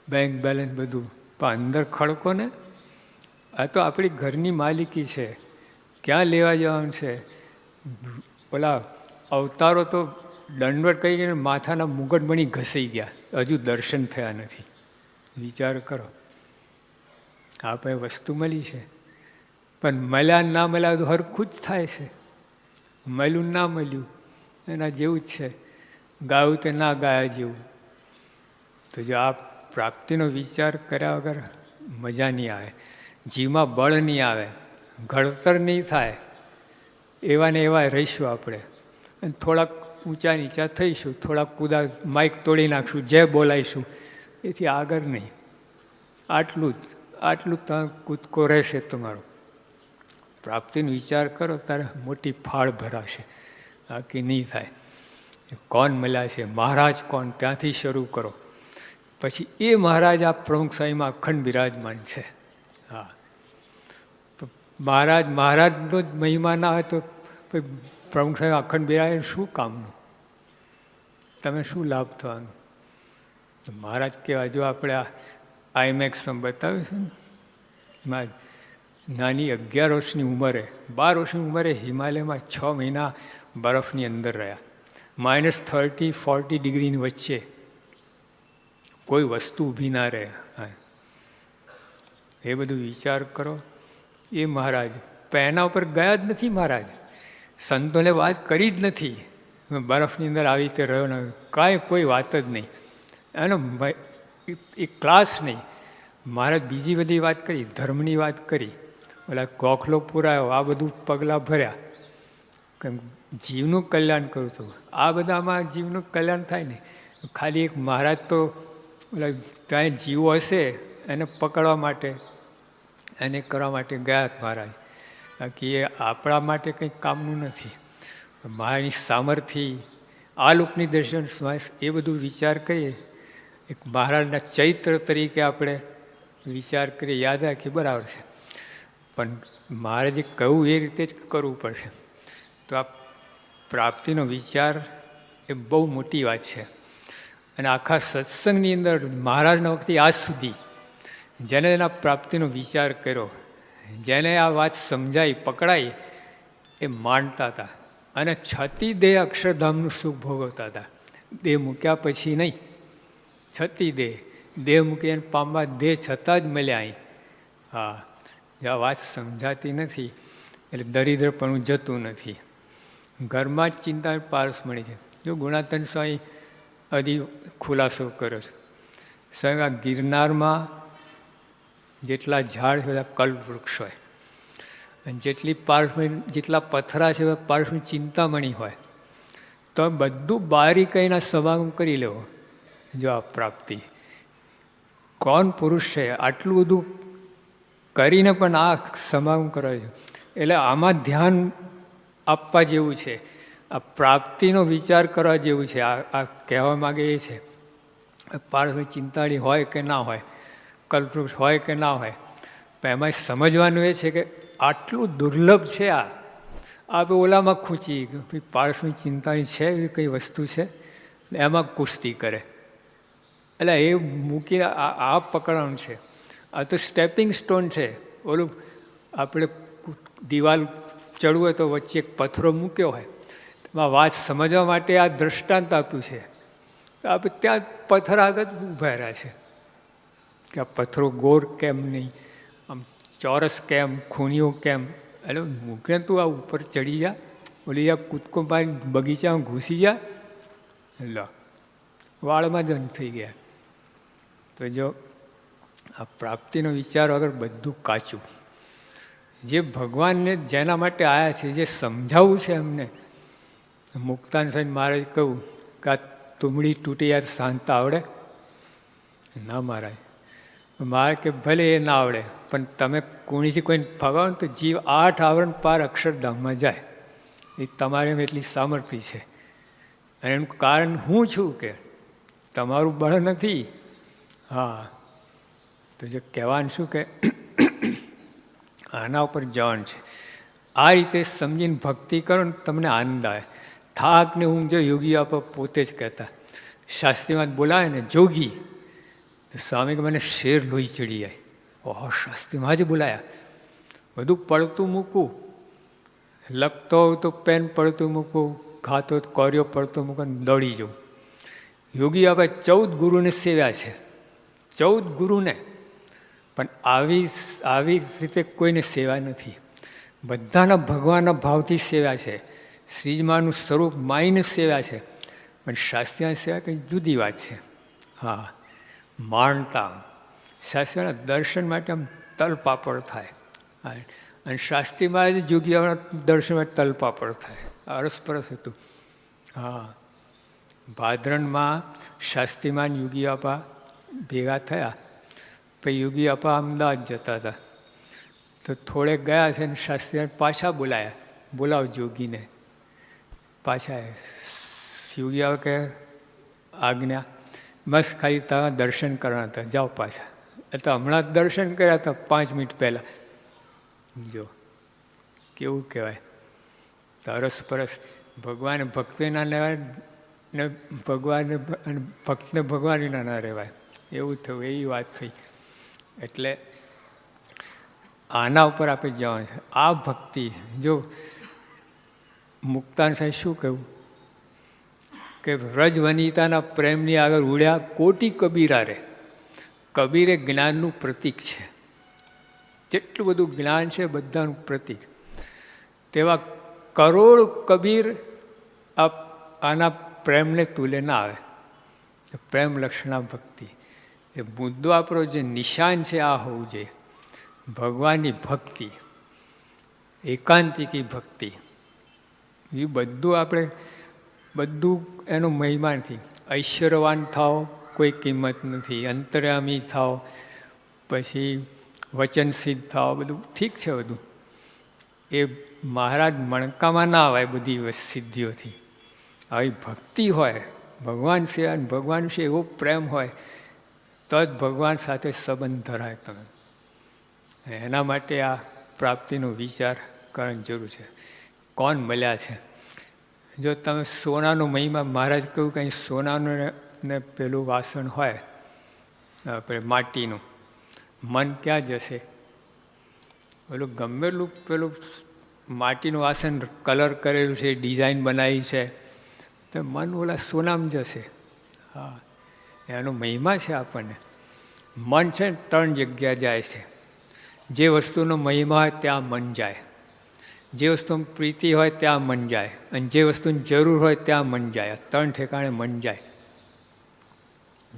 બેંક બેલેન્સ બધું, પણ અંદર ખડકો ને. આ તો આપણી ઘરની માલિકી છે, ક્યાં લેવા જવાનું છે? ઓલા અવતારો તો દંડવટ કહી ગયા, માથાના મુગટ બની ઘસાઈ ગયા, હજુ દર્શન થયા નથી. વિચાર કરો, આપણે વસ્તુ મળી છે, પણ મળ્યા ના મળ્યા તો હરખું જ થાય છે. મળ્યું ના મળ્યું એના જેવું જ છે, ગાયું તે ના ગાયા જેવું. તો જો આ પ્રાપ્તિનો વિચાર કર્યા વગર મજા નહીં આવે, જીવમાં બળ નહીં આવે, ઘડતર નહીં થાય. એવા ને એવા રહીશું આપણે, અને થોડાક ઊંચા નીચા થઈશું, થોડાક કુદા માઇક તોડી નાખશું, જે બોલાવીશું, એથી આગળ નહીં. આટલું તમે કૂદકો રહેશે તમારો. પ્રાપ્તિનો વિચાર કરો ત્યારે મોટી ફાળ ભરાશે, બાકી નહીં થાય. કોણ મળ્યા છે, મહારાજ કોણ, ત્યાંથી શરૂ કરો. પછી એ મહારાજ આ પ્રમુખ સ્વામીમાં અખંડ બિરાજમાન છે. હા, મહારાજનો જ મહિમા ના હોય તો પ્રમુખ સ્વામી અખંડ બિરાજ શું કામનું? તમે શું લાભ થવાનું? મહારાજ કહેવાય. જો આપણે આ આઈમેક્સમાં બતાવ્યું છે ને, નાની 11 વર્ષની ઉંમરે, 12 વર્ષની ઉંમરે હિમાલયમાં 6 મહિના બરફની અંદર રહ્યા, -30-40 ડિગ્રીની વચ્ચે, કોઈ વસ્તુ ઊભી ના રહે. એ બધું વિચાર કરો. એ મહારાજ એના ઉપર ગયા જ નથી. મહારાજ સંતોને વાત કરી જ નથી, બરફની અંદર આવી રીતે રહ્યો ને, કાંઈ કોઈ વાત જ નહીં. એનો એ ક્લાસ નહીં. મહારાજ બીજી બધી વાત કરી, ધર્મની વાત કરી, ઓલા ગોખલો પુરાયો, આ બધું પગલાં ભર્યા. જીવનું કલ્યાણ કરું હતું. આ બધામાં જીવનું કલ્યાણ થાય ને. ખાલી એક મહારાજ તો ઓલા ત્યાં જીવો હશે એને પકડવા માટે, એને કરવા માટે ગયા મહારાજ. બાકી એ આપણા માટે કંઈક કામનું નથી. મહારાજની સામર્થ્ય, આ લોકની દર્શન એ બધું વિચાર કરીએ. એક મહારાજના ચૈત્ર તરીકે આપણે વિચાર કરીએ, યાદ રાખીએ, બરાબર છે. પણ મહારાજે કહ્યું એ રીતે જ કરવું પડશે. તો આ પ્રાપ્તિનો વિચાર એ બહુ મોટી વાત છે. અને આખા સત્સંગની અંદર મહારાજના વખતે આજ સુધી જેને એના પ્રાપ્તિનો વિચાર કર્યો, જેને આ વાત સમજાઈ, પકડાઈ, એ માનતા હતા. અને છતી દેહ અક્ષરધામનું સુખ ભોગવતા હતા. દેહ મૂક્યા પછી નહીં, છતી દેહ મૂકી એને પામવા દેહ છતાં જ મળ્યા અહીં. હા, આ વાત સમજાતી નથી એટલે દરિદ્રપણું જતું નથી. ઘરમાં જ ચિંતા પારસ મળી છે. જો ગુણાતન સ્વામી હજી ખુલાસો કર્યો છે. સ્વામી આ ગિરનારમાં જેટલા ઝાડ છે બધા કલ્પવૃક્ષ હોય, અને જેટલા પથરા છે પારસની ચિંતામણી હોય, તો બધું બારીકાઈના સમાગમ કરી લેવો. જો આ પ્રાપ્તિ, કોણ પુરુષ છે આટલું બધું કરીને પણ આ સમાગમ કરે છે? એટલે આમાં ધ્યાન આપવા જેવું છે. આ પ્રાપ્તિનો વિચાર કરવા જેવું છે. આ કહેવા માગે એ છે, પારસની ચિંતાણી હોય કે ના હોય, કલ્પવૃક્ષ હોય કે ના હોય, પણ એમાં સમજવાનું એ છે કે આટલું દુર્લભ છે. આપણે ઓલામાં ખૂંચી ભાઈ પારસની ચિંતાની છે એવી કઈ વસ્તુ છે, એમાં કુસ્તી કરે. એટલે એ મૂકીને આ પકડવાનું છે. આ તો સ્ટેપિંગ સ્ટોન છે. ઓલું આપણે દિવાલ ચડવું હોય તો વચ્ચે એક પથ્થરો મૂક્યો હોય, એમાં વાત સમજવા માટે આ દ્રષ્ટાંત આપ્યું છે. તો આપણે ત્યાં પથ્થર આગળ ઊભા રહ્યા છે કે આ પથ્થરો ગોળ કેમ નહીં, આમ ચોરસ કેમ, ખૂણીઓ કેમ. એટલે મૂકે તું આ ઉપર ચડી જા, ઓલી આ કૂદકો મારી બગીચામાં ઘૂસી જા, લો વાળમાં જ થઈ ગયા. તો જો આ પ્રાપ્તિનો વિચાર વગર બધું કાચું. જે ભગવાનને જેના માટે આવ્યા છે, જે સમજાવવું છે એમને. મુક્તાન સાહેબ મહારાજ કહું કે આ તુમડી તૂટી યાર શાંત આવડે ના? મહારાજ કે ભલે એ ના આવડે, પણ તમે કુણીથી કોઈને ફગાવો તો જીવ 8 આવરણ પાર અક્ષરધામમાં જાય. એ તમારે એટલી સામર્થ્ય છે. અને એનું કારણ હું છું કે તમારું બળ નથી. હા, તો જે કહેવાનું શું કે આના ઉપર જવાનું છે. આ રીતે સમજીને ભક્તિ કરો ને તમને આનંદ આવે. થાક ને ઊંઘ જો યોગી આપો પોતે જ કહેતા, શાસ્ત્રીમાં બોલાવે ને જોગી, તો સ્વામી કે મને શેર લોહી ચડી જાય. ઓહો, શાસ્ત્રીમાં જ બોલાયા. બધું પડતું મૂકવું, લખતો હોય તો પેન પડતું મૂકવું, ખાતો કોર્યો પડતો મૂકીને દોડી જવું. યોગી આપણે 14 ગુરુને સેવ્યા છે, 14 ગુરુને, પણ આવી રીતે કોઈને સેવા નથી. બધાના ભગવાનના ભાવથી સેવા છે. શ્રીજમાનું સ્વરૂપ માઈને સેવા છે, પણ શાસ્ત્રીની સેવા કંઈ જુદી વાત છે. હા, માણતા શાસ્ત્રીના દર્શન માટે આમ તલપાપડ થાય. અને શાસ્ત્રીમાં જ જોગીઓના દર્શન માટે તલપાપડ થાય. અરસપરસ હતું. હા, ભાદરણમાં શાસ્ત્રીમાન યોગી આપા ભેગા થયા. પછી યોગી આપા અમદાવાદ જતા હતા. તો થોડેક ગયા છે ને શાસ્ત્રી પાછા બોલાયા, બોલાવ જોગીને પાછા. યોગી આવે કે આજ્ઞા, બસ ખાલી તમારા દર્શન કરવાના હતા, જાઓ પાછા. એટલે હમણાં જ દર્શન કર્યા હતા 5 મિનિટ પહેલાં. જો કેવું કહેવાય. અરસપરસ ભગવાન ભક્તિના લેવાય ને ભગવાનને ભક્તને ભગવાનના ના રહેવાય. એવું થયું, એવી વાત થઈ. એટલે આના ઉપર આપણે જવાનું છે. આ ભક્તિ જો મુક્તાન સાહેબ શું કહ્યું કે વ્રજ વનિતાના પ્રેમની આગળ ઉડ્યા કોટી કબીરા રે. કબીર એ જ્ઞાનનું પ્રતીક છે. જેટલું બધું જ્ઞાન છે બધાનું પ્રતીક. તેવા કરોડ કબીર આના પ્રેમને તુલે ના આવે. પ્રેમ લક્ષણા ભક્તિ એ મુદ્દો આપણો જે નિશાન છે આ હોવું જોઈએ. ભગવાનની ભક્તિ, એકાંતિકી ભક્તિ, એ બધું આપણે બધું એનો મહિમા નથી. ઐશ્વર્યવાન થાવ કોઈ કિંમત નથી, અંતર્યામી થાવ, પછી વચન સિદ્ધ થાવ, બધું ઠીક છે. બધું એ મહારાજ મણકામાં ના આવે બધી સિદ્ધિઓથી. આવી ભક્તિ હોય, ભગવાન સિવાય ભગવાન વિશે એવો પ્રેમ હોય તો જ ભગવાન સાથે સંબંધ ધરાય તમે. એના માટે આ પ્રાપ્તિનો વિચાર કરવાની જરૂર છે. કોણ મળ્યા છે? જો તમે સોનાનો મહિમા, મહારાજ કહ્યું કંઈ સોનાનું ને પેલું વાસણ હોય આપણે માટીનું, મન ક્યાં જશે? પેલું ગમેલું પેલું માટીનું વાસણ કલર કરેલું છે, ડિઝાઇન બનાવી છે, તો મન ઓલા સોનામાં જશે. હા, એનો મહિમા છે આપણને. મન છે ને 3 જગ્યા જાય છે. જે વસ્તુનો મહિમા હોય ત્યાં મન જાય, જે વસ્તુમાં પ્રીતિ હોય ત્યાં મન જાય, અને જે વસ્તુની જરૂર હોય ત્યાં મન જાય. 3 ઠેકાણે મન જાય.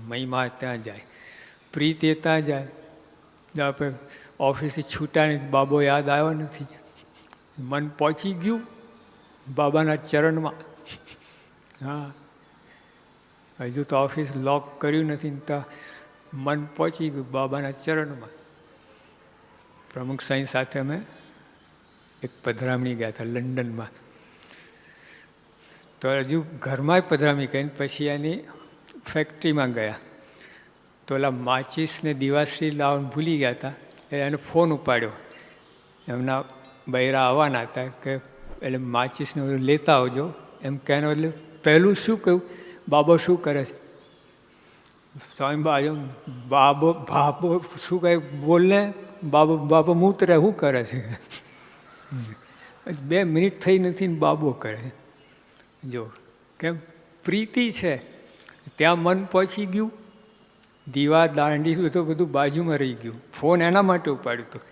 મહિમા ત્યાં જાય, પ્રીતિ ત્યાં જાય. જો આપણે ઓફિસથી છૂટાની બાબો યાદ આવ્યો નથી, મન પહોંચી ગયું બાબાના ચરણમાં. હા, હજુ તો ઓફિસ લોક કર્યું નથી તો મન પહોંચી ગયું બાબાના ચરણમાં. પ્રમુખ સાંઈ સાથે અમે એક પધરામણી ગયા હતા લંડનમાં. તો હજુ ઘરમાં પધરામણી કરીને પછી એની ફેક્ટરીમાં ગયા. તો ઓલા માચીસને દિવાશ્રી લાવવાનું ભૂલી ગયા હતા. એને ફોન ઉપાડ્યો. એમના બૈરા આવવાના હતા કે એટલે માચીસને લેતા આવજો એમ કહેવાનો. એટલે પહેલું શું કહ્યું, બાબો શું કરે છે? સ્વામી બાજુ બાબો બાબો શું કહે બોલને, બાબો બાબો મૂતરે શું કરે છે? 2 મિનિટ થઈ નથી ને બાબો કરે. જો કેમ પ્રીતિ છે ત્યાં મન પહોંચી ગયું. દીવા દાંડી તો બધું બાજુમાં રહી ગયું. ફોન એના માટે ઉપાડ્યું હતું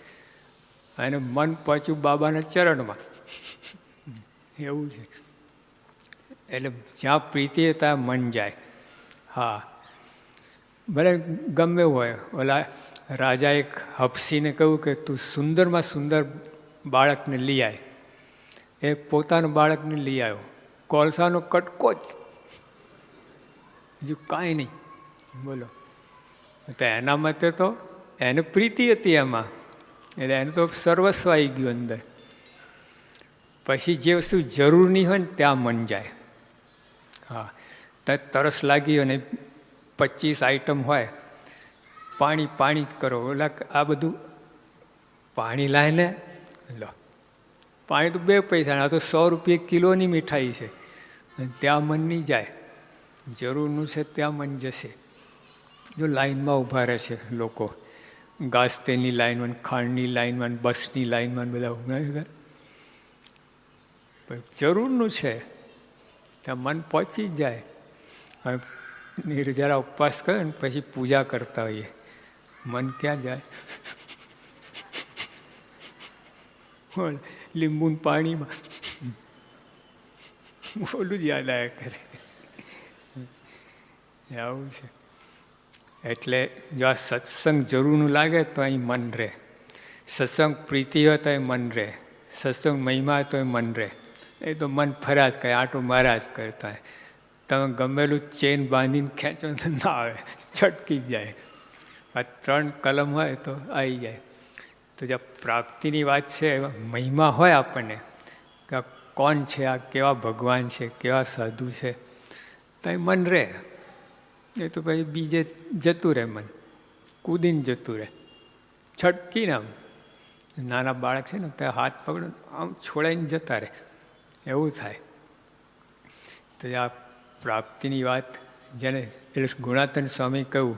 અને મન પહોંચ્યું બાબાના ચરણમાં. એવું છે. એટલે જ્યાં પ્રીતિ ત્યાં મન જાય. હા, ભલે ગમે હોય. ઓલા રાજા એક હફસીને કહ્યું કે તું સુંદરમાં સુંદર બાળકને લઈ આય. એ પોતાનું બાળકને લઈ આવ્યો. કોલસાનો કટકો જ, બીજું કાંઈ નહીં. બોલો. તો એના મતે તો એને પ્રીતિ હતી એમાં. એટલે એનું તો સર્વસ્વ આવી ગયું અંદર. પછી જે વસ્તુ જરૂર નહીં હોય ને ત્યાં મન જાય. હા, ત્યાં તરસ લાગી અને 25 આઈટમ હોય, પાણી પાણી જ કરો. ઓલા આ બધું પાણી લાય ને લો, પાણી તો 2 પૈસા, આ તો 100 રૂપિયા કિલોની મીઠાઈ છે. ત્યાં મન નહીં જાય. જરૂરનું છે ત્યાં મન જશે. જો લાઈનમાં ઊભા રહે છે લોકો, ઘાસ તેલની લાઈનમાં, ખાંડની લાઈનમાં, બસની લાઈનમાં બધા ઊભા, જરૂરનું છે ત્યાં મન પહોંચી જ જાય. હવે નિર્જરા ઉપવાસ કરે ને પછી પૂજા કરતા હોઈએ, મન ક્યાં જાય? લીંબુ પાણીમાં ઓલું જ યાદ આવ્યા કરે. આવું છે. એટલે જો આ સત્સંગ જરૂરનું લાગે તો અહીં મન રહે, સત્સંગ પ્રીતિ હોય તો એ મન રહે, સત્સંગ મહિમા હોય તો એ મન રહે. એ તો મન ફર્યા જ કરે, આટો માર્યા જ કરતા હોય. તમે ગમેલું ચેન બાંધીને ખેંચો તો ના આવે, છટકી જ જાય. આ 3 કલમ હોય તો આવી જાય. તો જ્યાં પ્રાપ્તિની વાત છે, મહિમા હોય આપણને કે કોણ છે આ, કેવા ભગવાન છે, કેવા સાધુ છે, તો એ મન રહે. એ તો પછી બીજે જતું રહે, મન કૂદીને જતું રહે, છટકીને. આમ નાના બાળક છે ને ત્યાં હાથ પકડો આમ છોડાઈને જતા રહે, એવું થાય. તો આ પ્રાપ્તિની વાત જેને એટલે ગુણાતન સ્વામી કહ્યું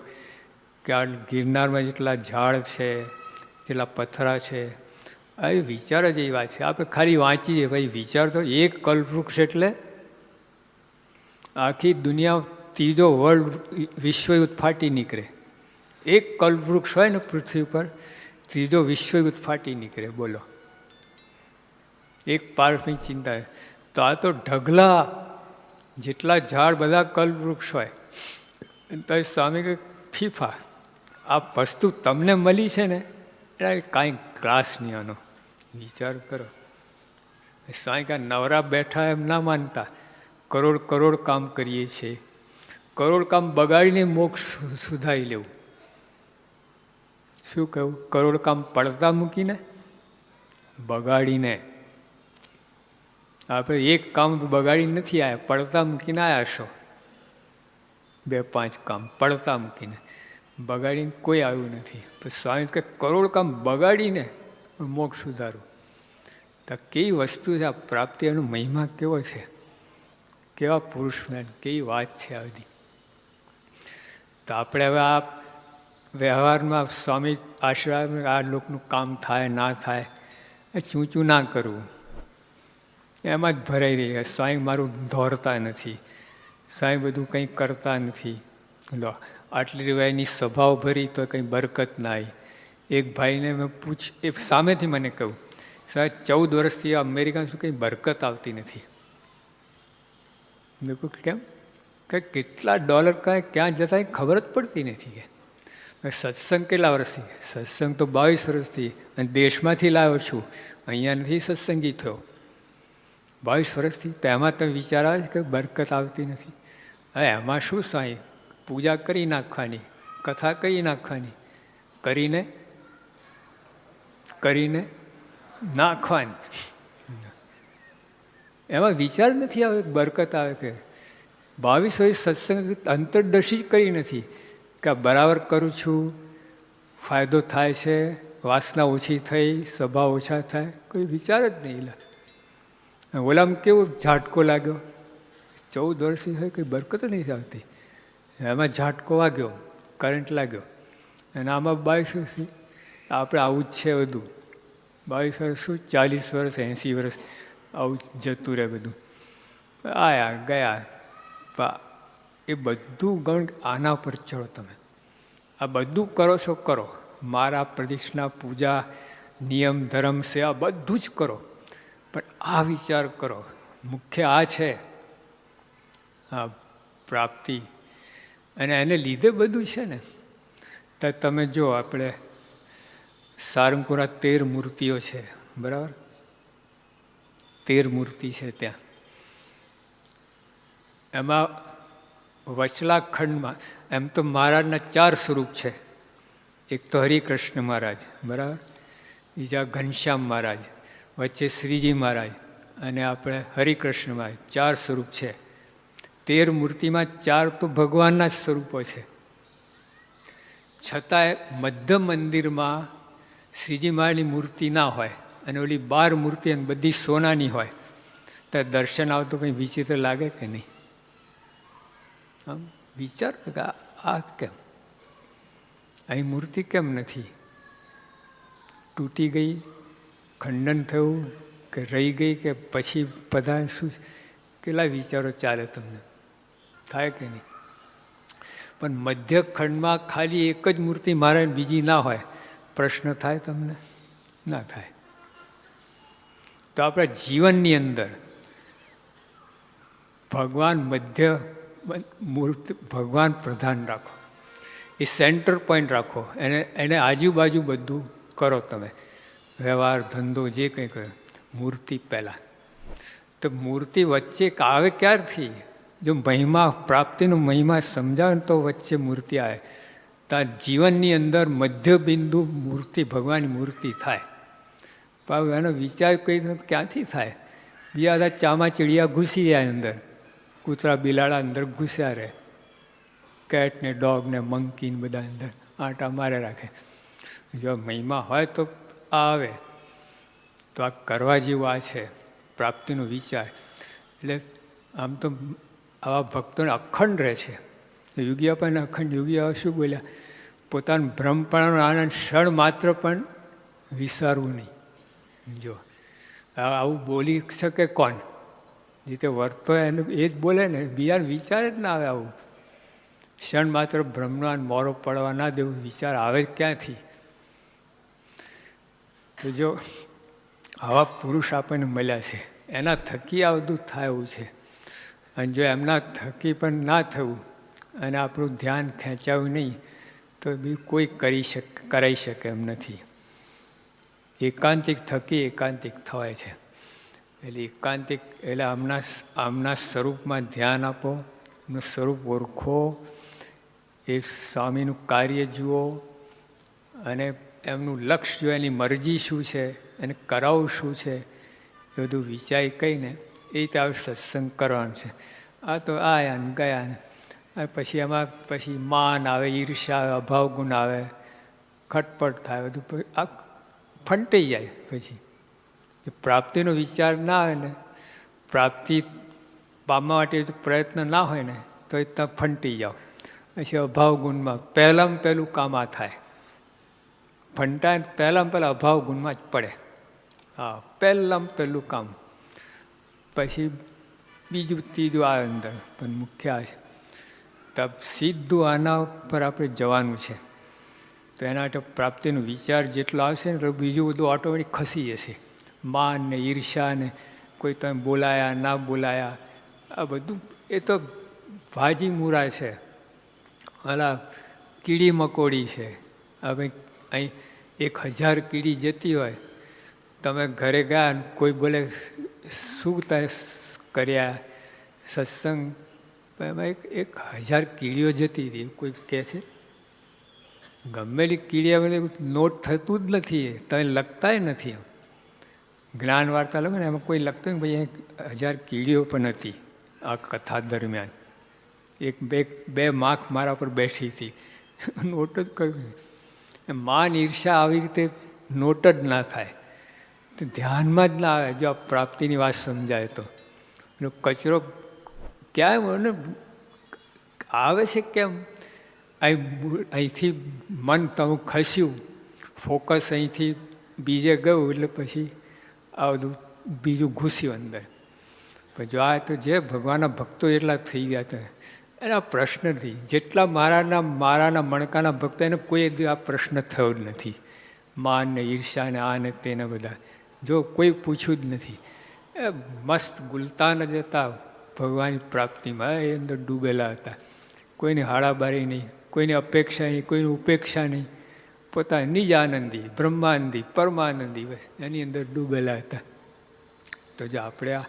કે આ ગિરનારમાં જેટલા ઝાડ છે, જેટલા પથરા છે, આ વિચાર જ એવી વાત છે. આપણે ખાલી વાંચીએ ભાઈ, વિચાર તો એક કલ્પવૃક્ષ એટલે આખી દુનિયા, ત્રીજો વર્લ્ડ વિશ્વયુદ્ધ ફાટી નીકળે. એક કલ્પવૃક્ષ હોય ને પૃથ્વી પર, ત્રીજો વિશ્વયુદ્ધ ફાટી નીકળે. બોલો, એક પાર્ટની ચિંતા. તો આ તો ઢગલા જેટલા ઝાડ બધા કલ્પવૃક્ષ હોય. તો સ્વામી કે ફીફા, આ વસ્તુ તમને મળી છે ને, એટલે કાંઈ ક્લાસ નહીં આનો, વિચાર કરો. સ્વામી કે નવરા બેઠા એમ ના માનતા, કરોડ કામ કરીએ છીએ, કરોડ કામ બગાડીને મોક્ષ સુધારી લેવું. શું કહ્યું? કરોડ કામ પડતા મૂકીને, બગાડીને. આપણે એક કામ બગાડીને નથી આવ્યા, પડતા મૂકીને આવ્યા છો. 2-5 કામ પડતા મૂકીને, બગાડીને કોઈ આવ્યું નથી. પછી સ્વામી કે કરોડ કામ બગાડીને મોક્ષ સુધારું. તો કેવી વસ્તુ છે આ પ્રાપ્તિ, એનો મહિમા કેવો છે, કેવા પુરુષ, કેવી વાત છે આ બધી. તો આપણે હવે આ વ્યવહારમાં સ્વામી આશીર્વાદ, આ લોકોનું કામ થાય ના થાય એ ચૂંચું ના કરવું, એમાં જ ભરાઈ રહી. સ્વામી મારું દોરતા નથી, સ્વામી બધું કંઈ કરતા નથી. લો, આટલી એની સભાઓ ભરી તો કંઈ બરકત ના આવી. એક ભાઈને મેં એ સામેથી મને કહ્યું, સાહેબ 14 વર્ષથી અમેરિકા શું કંઈ બરકત આવતી નથી. મેં કહ્યું કેમ? કે કેટલા ડોલર ક્યાં જતા ખબર જ પડતી નથી. કે સત્સંગ કેટલા વર્ષથી? સત્સંગ તો 22 વર્ષથી, અને દેશમાંથી લાવ્યો છું, અહીંયા નથી સત્સંગી થયો. 22 વર્ષથી. તો એમાં તમે વિચાર આવે કે બરકત આવતી નથી. હવે એમાં શું સાંઈ, પૂજા કરી નાખવાની, કથા કરી નાખવાની, કરીને નાખવાની. એમાં વિચાર નથી આવે બરકત આવે કે 22 વર્ષ સત્સંગ અંતરદર્શી જ કરી નથી કે બરાબર કરું છું, ફાયદો થાય છે, વાસના ઓછી થઈ, સભા ઓછા થાય, કોઈ વિચાર જ નહીં. ઓલામાં કેવો ઝાટકો લાગ્યો, 14 વર્ષથી હોય કંઈ બરકત નહીં આવતી. એમાં ઝાટકો વાગ્યો, કરંટ લાગ્યો. અને આમાં 22 વર્ષથી આપણે આવું જ છે બધું. 22 વર્ષ શું, 40 વર્ષ 80 વર્ષ આવું જતું રહે બધું. આયા ગયા. એ બધું ગણ આના પર ચડો. તમે આ બધું કરો છો, કરો. મારા પ્રદક્ષિણા, પૂજા, નિયમ, ધર્મ, સેવા બધું જ કરો, પણ આ વિચાર કરો. મુખ્ય આ છે, આ પ્રાપ્તિ. અને એને લીધે બધું છે ને. તો તમે જો, આપણે સારંગપુરા 13 મૂર્તિઓ છે, બરાબર? 13 મૂર્તિ છે ત્યાં. એમાં વચલા ખંડમાં એમ તો મહારાજના 4 સ્વરૂપ છે. એક તો હરિકૃષ્ણ મહારાજ, બરાબર? બીજા ઘનશ્યામ મહારાજ, વચ્ચે શ્રીજી મહારાજ અને આપણે હરિકૃષ્ણ મહારાજ, 4 સ્વરૂપ છે. 13 મૂર્તિમાં 4 તો ભગવાનના જ સ્વરૂપો છે. છતાંય મધ્ય મંદિરમાં શ્રીજી મહારાજની મૂર્તિ ના હોય અને ઓલી 12 મૂર્તિ અને બધી સોનાની હોય તો દર્શન આવતું કંઈ વિચિત્ર લાગે કે નહીં? આમ વિચાર કે આ કેમ, અહીં મૂર્તિ કેમ નથી? તૂટી ગઈ, ખંડન થયું કે રહી ગઈ કે પછી બધા શું? કેટલા વિચારો ચાલે તમને, થાય કે નહીં? પણ મધ્ય ખંડમાં ખાલી એક જ મૂર્તિ મારે, બીજી ના હોય, પ્રશ્ન થાય તમને? ના થાય. તો આપણા જીવનની અંદર ભગવાન મધ્ય મૂર્તિ, ભગવાન પ્રધાન રાખો, એ સેન્ટર પોઈન્ટ રાખો, એને આજુબાજુ બધું કરો તમે, વ્યવહાર ધંધો જે કંઈ કરો, મૂર્તિ પહેલાં. તો મૂર્તિ વચ્ચે આવે ક્યારથી? જો મહિમા, પ્રાપ્તિનો મહિમા સમજાવે ને તો વચ્ચે મૂર્તિ આવે. તો જીવનની અંદર મધ્ય બિંદુ મૂર્તિ, ભગવાનની મૂર્તિ થાય. પણ એનો વિચાર કઈ ક્યાંથી થાય? બીજા બધા ચામા ચીડિયા ઘૂસી જાય અંદર, કૂતરા બિલાડા અંદર ઘૂસ્યા રહે, કેટ ને ડોગ ને મંકી ને બધા અંદર આંટા મારે રાખે. જો મહિમા હોય તો આવે. તો આ કરવા જેવું આ છે પ્રાપ્તિનો વિચાર. એટલે આમ તો આવા ભક્તોને અખંડ રહે છે. યોગી પણ અખંડ, યોગી શું બોલ્યા? પોતાનું બ્રહ્મપણાનો આનંદ ક્ષણ માત્ર પણ વિસારવું નહીં. જો આવું બોલી શકે કોણ? જે તે વર્તો એને એ જ બોલે ને, બીજાને વિચાર જ ના આવે. આવું ક્ષણ માત્ર બ્રહ્મનો મોરો પડવા ના દેવું, વિચાર આવે ક્યાંથી? તો જો આવા પુરુષ આપણને મળ્યા છે, એના થકી આ બધું થાય એવું છે. અને જો એમના થકી પણ ના થયું અને આપણું ધ્યાન ખેંચાયું નહીં તો બી કોઈ કરાઈ શકે એમ નથી. એકાંતિક થકી એકાંતિક થવાય છે. એટલે એકાંતિક એટલે આમના સ્વરૂપમાં ધ્યાન આપો, એમનું સ્વરૂપ ઓળખો, એ સ્વામીનું કાર્ય જુઓ અને એમનું લક્ષ્ય જુઓ, એની મરજી શું છે, એને કરાવવું શું છે, એ બધું વિચારી કહીને એ રીતે આવે સત્સંગ કરવાનું છે. આ તો આયા ને ગયા ને પછી એમાં પછી માન આવે, ઈર્ષા આવે, અભાવ ગુણ આવે, ખટપટ થાય, બધું આ ફંટાઈ જાય. પછી પ્રાપ્તિનો વિચાર ના આવે ને, પ્રાપ્તિ પામવા માટે પ્રયત્ન ના હોય ને તો એ ત્યાં ફંટી જાઓ. પછી અભાવ ગુણમાં પહેલાં પહેલું કામ આ થાય, ફંટાય પહેલાં અભાવ ગુણમાં જ પડે. હા, પહેલાં પહેલું કામ, પછી બીજું ત્રીજું આ અંદર, પણ મુખ્ય આ છે. તબ સીધું આના પર આપણે જવાનું છે. તો એના માટે પ્રાપ્તિનો વિચાર જેટલો આવશે ને તો બીજું બધું ઓટોમેટિક ખસી જશે. માન ને ઈર્ષા ને કોઈ તમે બોલાયા ના બોલાયા, આ બધું એ તો ભાજી મૂરા છે, અલા કીડી મકોડી છે. હવે અહીં 1000 કીડી જતી હોય, તમે ઘરે ગયા કોઈ બોલે શું તમે કર્યા સત્સંગ, એમાં 1000 કીડીઓ જતી હતી. કોઈ કહે છે ગમેલી કીડી નોટ થતું જ નથી, તમે લખતાય નથી. જ્ઞાન વાર્તા લખો ને એમાં કોઈ લખતું ને ભાઈ 1000 કીડીઓ પણ હતી આ કથા દરમિયાન. બે માખ મારા પર બેઠી હતી, નોટ જ કર્યું. માન ઈર્ષા આવી રીતે નોટ જ ના થાય, તો ધ્યાનમાં જ ના આવે. જો આ પ્રાપ્તિની વાત સમજાય તો કચરો ક્યાં આવે છે? કેમ અહીંથી મન તમે ખસ્યું, ફોકસ અહીંથી બીજે ગયું એટલે પછી આ બધું બીજું ઘૂસ્યું અંદર. પણ જો આ તો જે ભગવાનના ભક્તો એટલા થઈ ગયા હતા એના પ્રશ્ન નથી. જેટલા મારાના મણકાના ભક્તો એને કોઈ આ પ્રશ્ન થયો જ નથી. માન ને ઈર્ષા ને આ ને તેને બધા જો કોઈ પૂછ્યું જ નથી. એ મસ્ત ગુલતાન જ હતા ભગવાનની પ્રાપ્તિમાં, એ અંદર ડૂબેલા હતા. કોઈની હાડાબારી નહીં, કોઈની અપેક્ષા નહીં, કોઈની ઉપેક્ષા નહીં, પોતાની નિજ આનંદી, બ્રહ્માનંદી, પરમાનંદી, બસ એની અંદર ડૂબેલા હતા. તો જો આપણે આ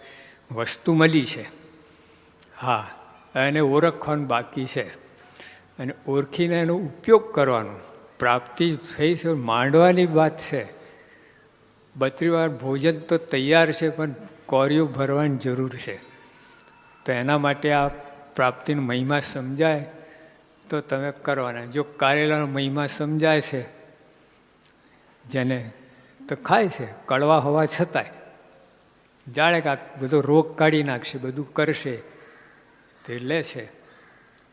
વસ્તુ મળી છે, હા, એને ઓળખવાનું બાકી છે અને ઓળખીને એનો ઉપયોગ કરવાનો. પ્રાપ્તિ થઈ છે માંડવાની વાત છે, 32 વાર ભોજન તો તૈયાર છે, પણ કોરિયું ભરવાની જરૂર છે. તો એના માટે આ પ્રાપ્તિનો મહિમા સમજાય તો તમે કરવાના. જો કારેલાનો મહિમા સમજાય છે જેને, તો ખાય છે કડવા હોવા છતાંય, જાણે કે આ બધો રોગ કાઢી નાખશે, બધું કરશે, તે લે છે.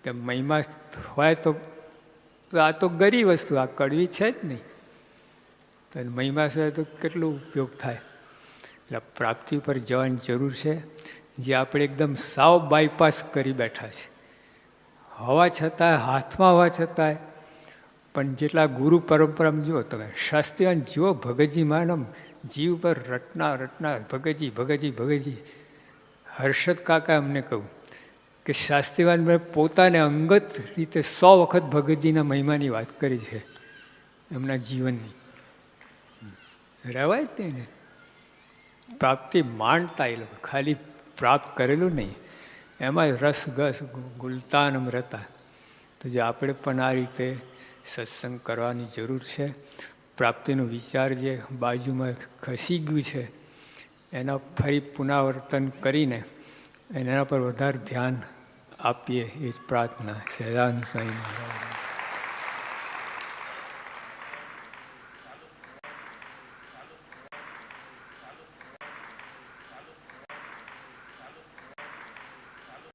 તે મહિમા હોય તો આ તો ગરી વસ્તુ, આ કડવી છે જ નહીં. તો મહિમા છે તો કેટલો ઉપયોગ થાય. એટલે પ્રાપ્તિ ઉપર જવાની જરૂર છે, જે આપણે એકદમ સાવ બાયપાસ કરી બેઠા છે. હોવા છતાંય, હાથમાં હોવા છતાંય, પણ જેટલા ગુરુ પરંપરામાં જુઓ તમે, શાસ્ત્રીવાન જુઓ, ભગતજી માનમ જીવ પર રટના રટના, ભગતજી ભગતજી ભગતજી. હર્ષદ કાકા અમને કહ્યું કે શાસ્ત્રીવાન પોતાને અંગત રીતે 100 વખત ભગતજીના મહિમાની વાત કરી છે એમના જીવનની. રહેવાય જ નહીં. પ્રાપ્તિ માણતા એ લોકો, ખાલી પ્રાપ્ત કરેલું નહીં, એમાં રસ ગસ ગુલતાન અમૃતા. તો જે આપણે પણ આ રીતે સત્સંગ કરવાની જરૂર છે. પ્રાપ્તિનો વિચાર જે બાજુમાં ખસી ગયું છે એના ફરી પુનરાવર્તન કરીને એના પર વધારે ધ્યાન આપીએ, એ જ પ્રાર્થના. સહેજાનંદ સ્વામી મહારાજ.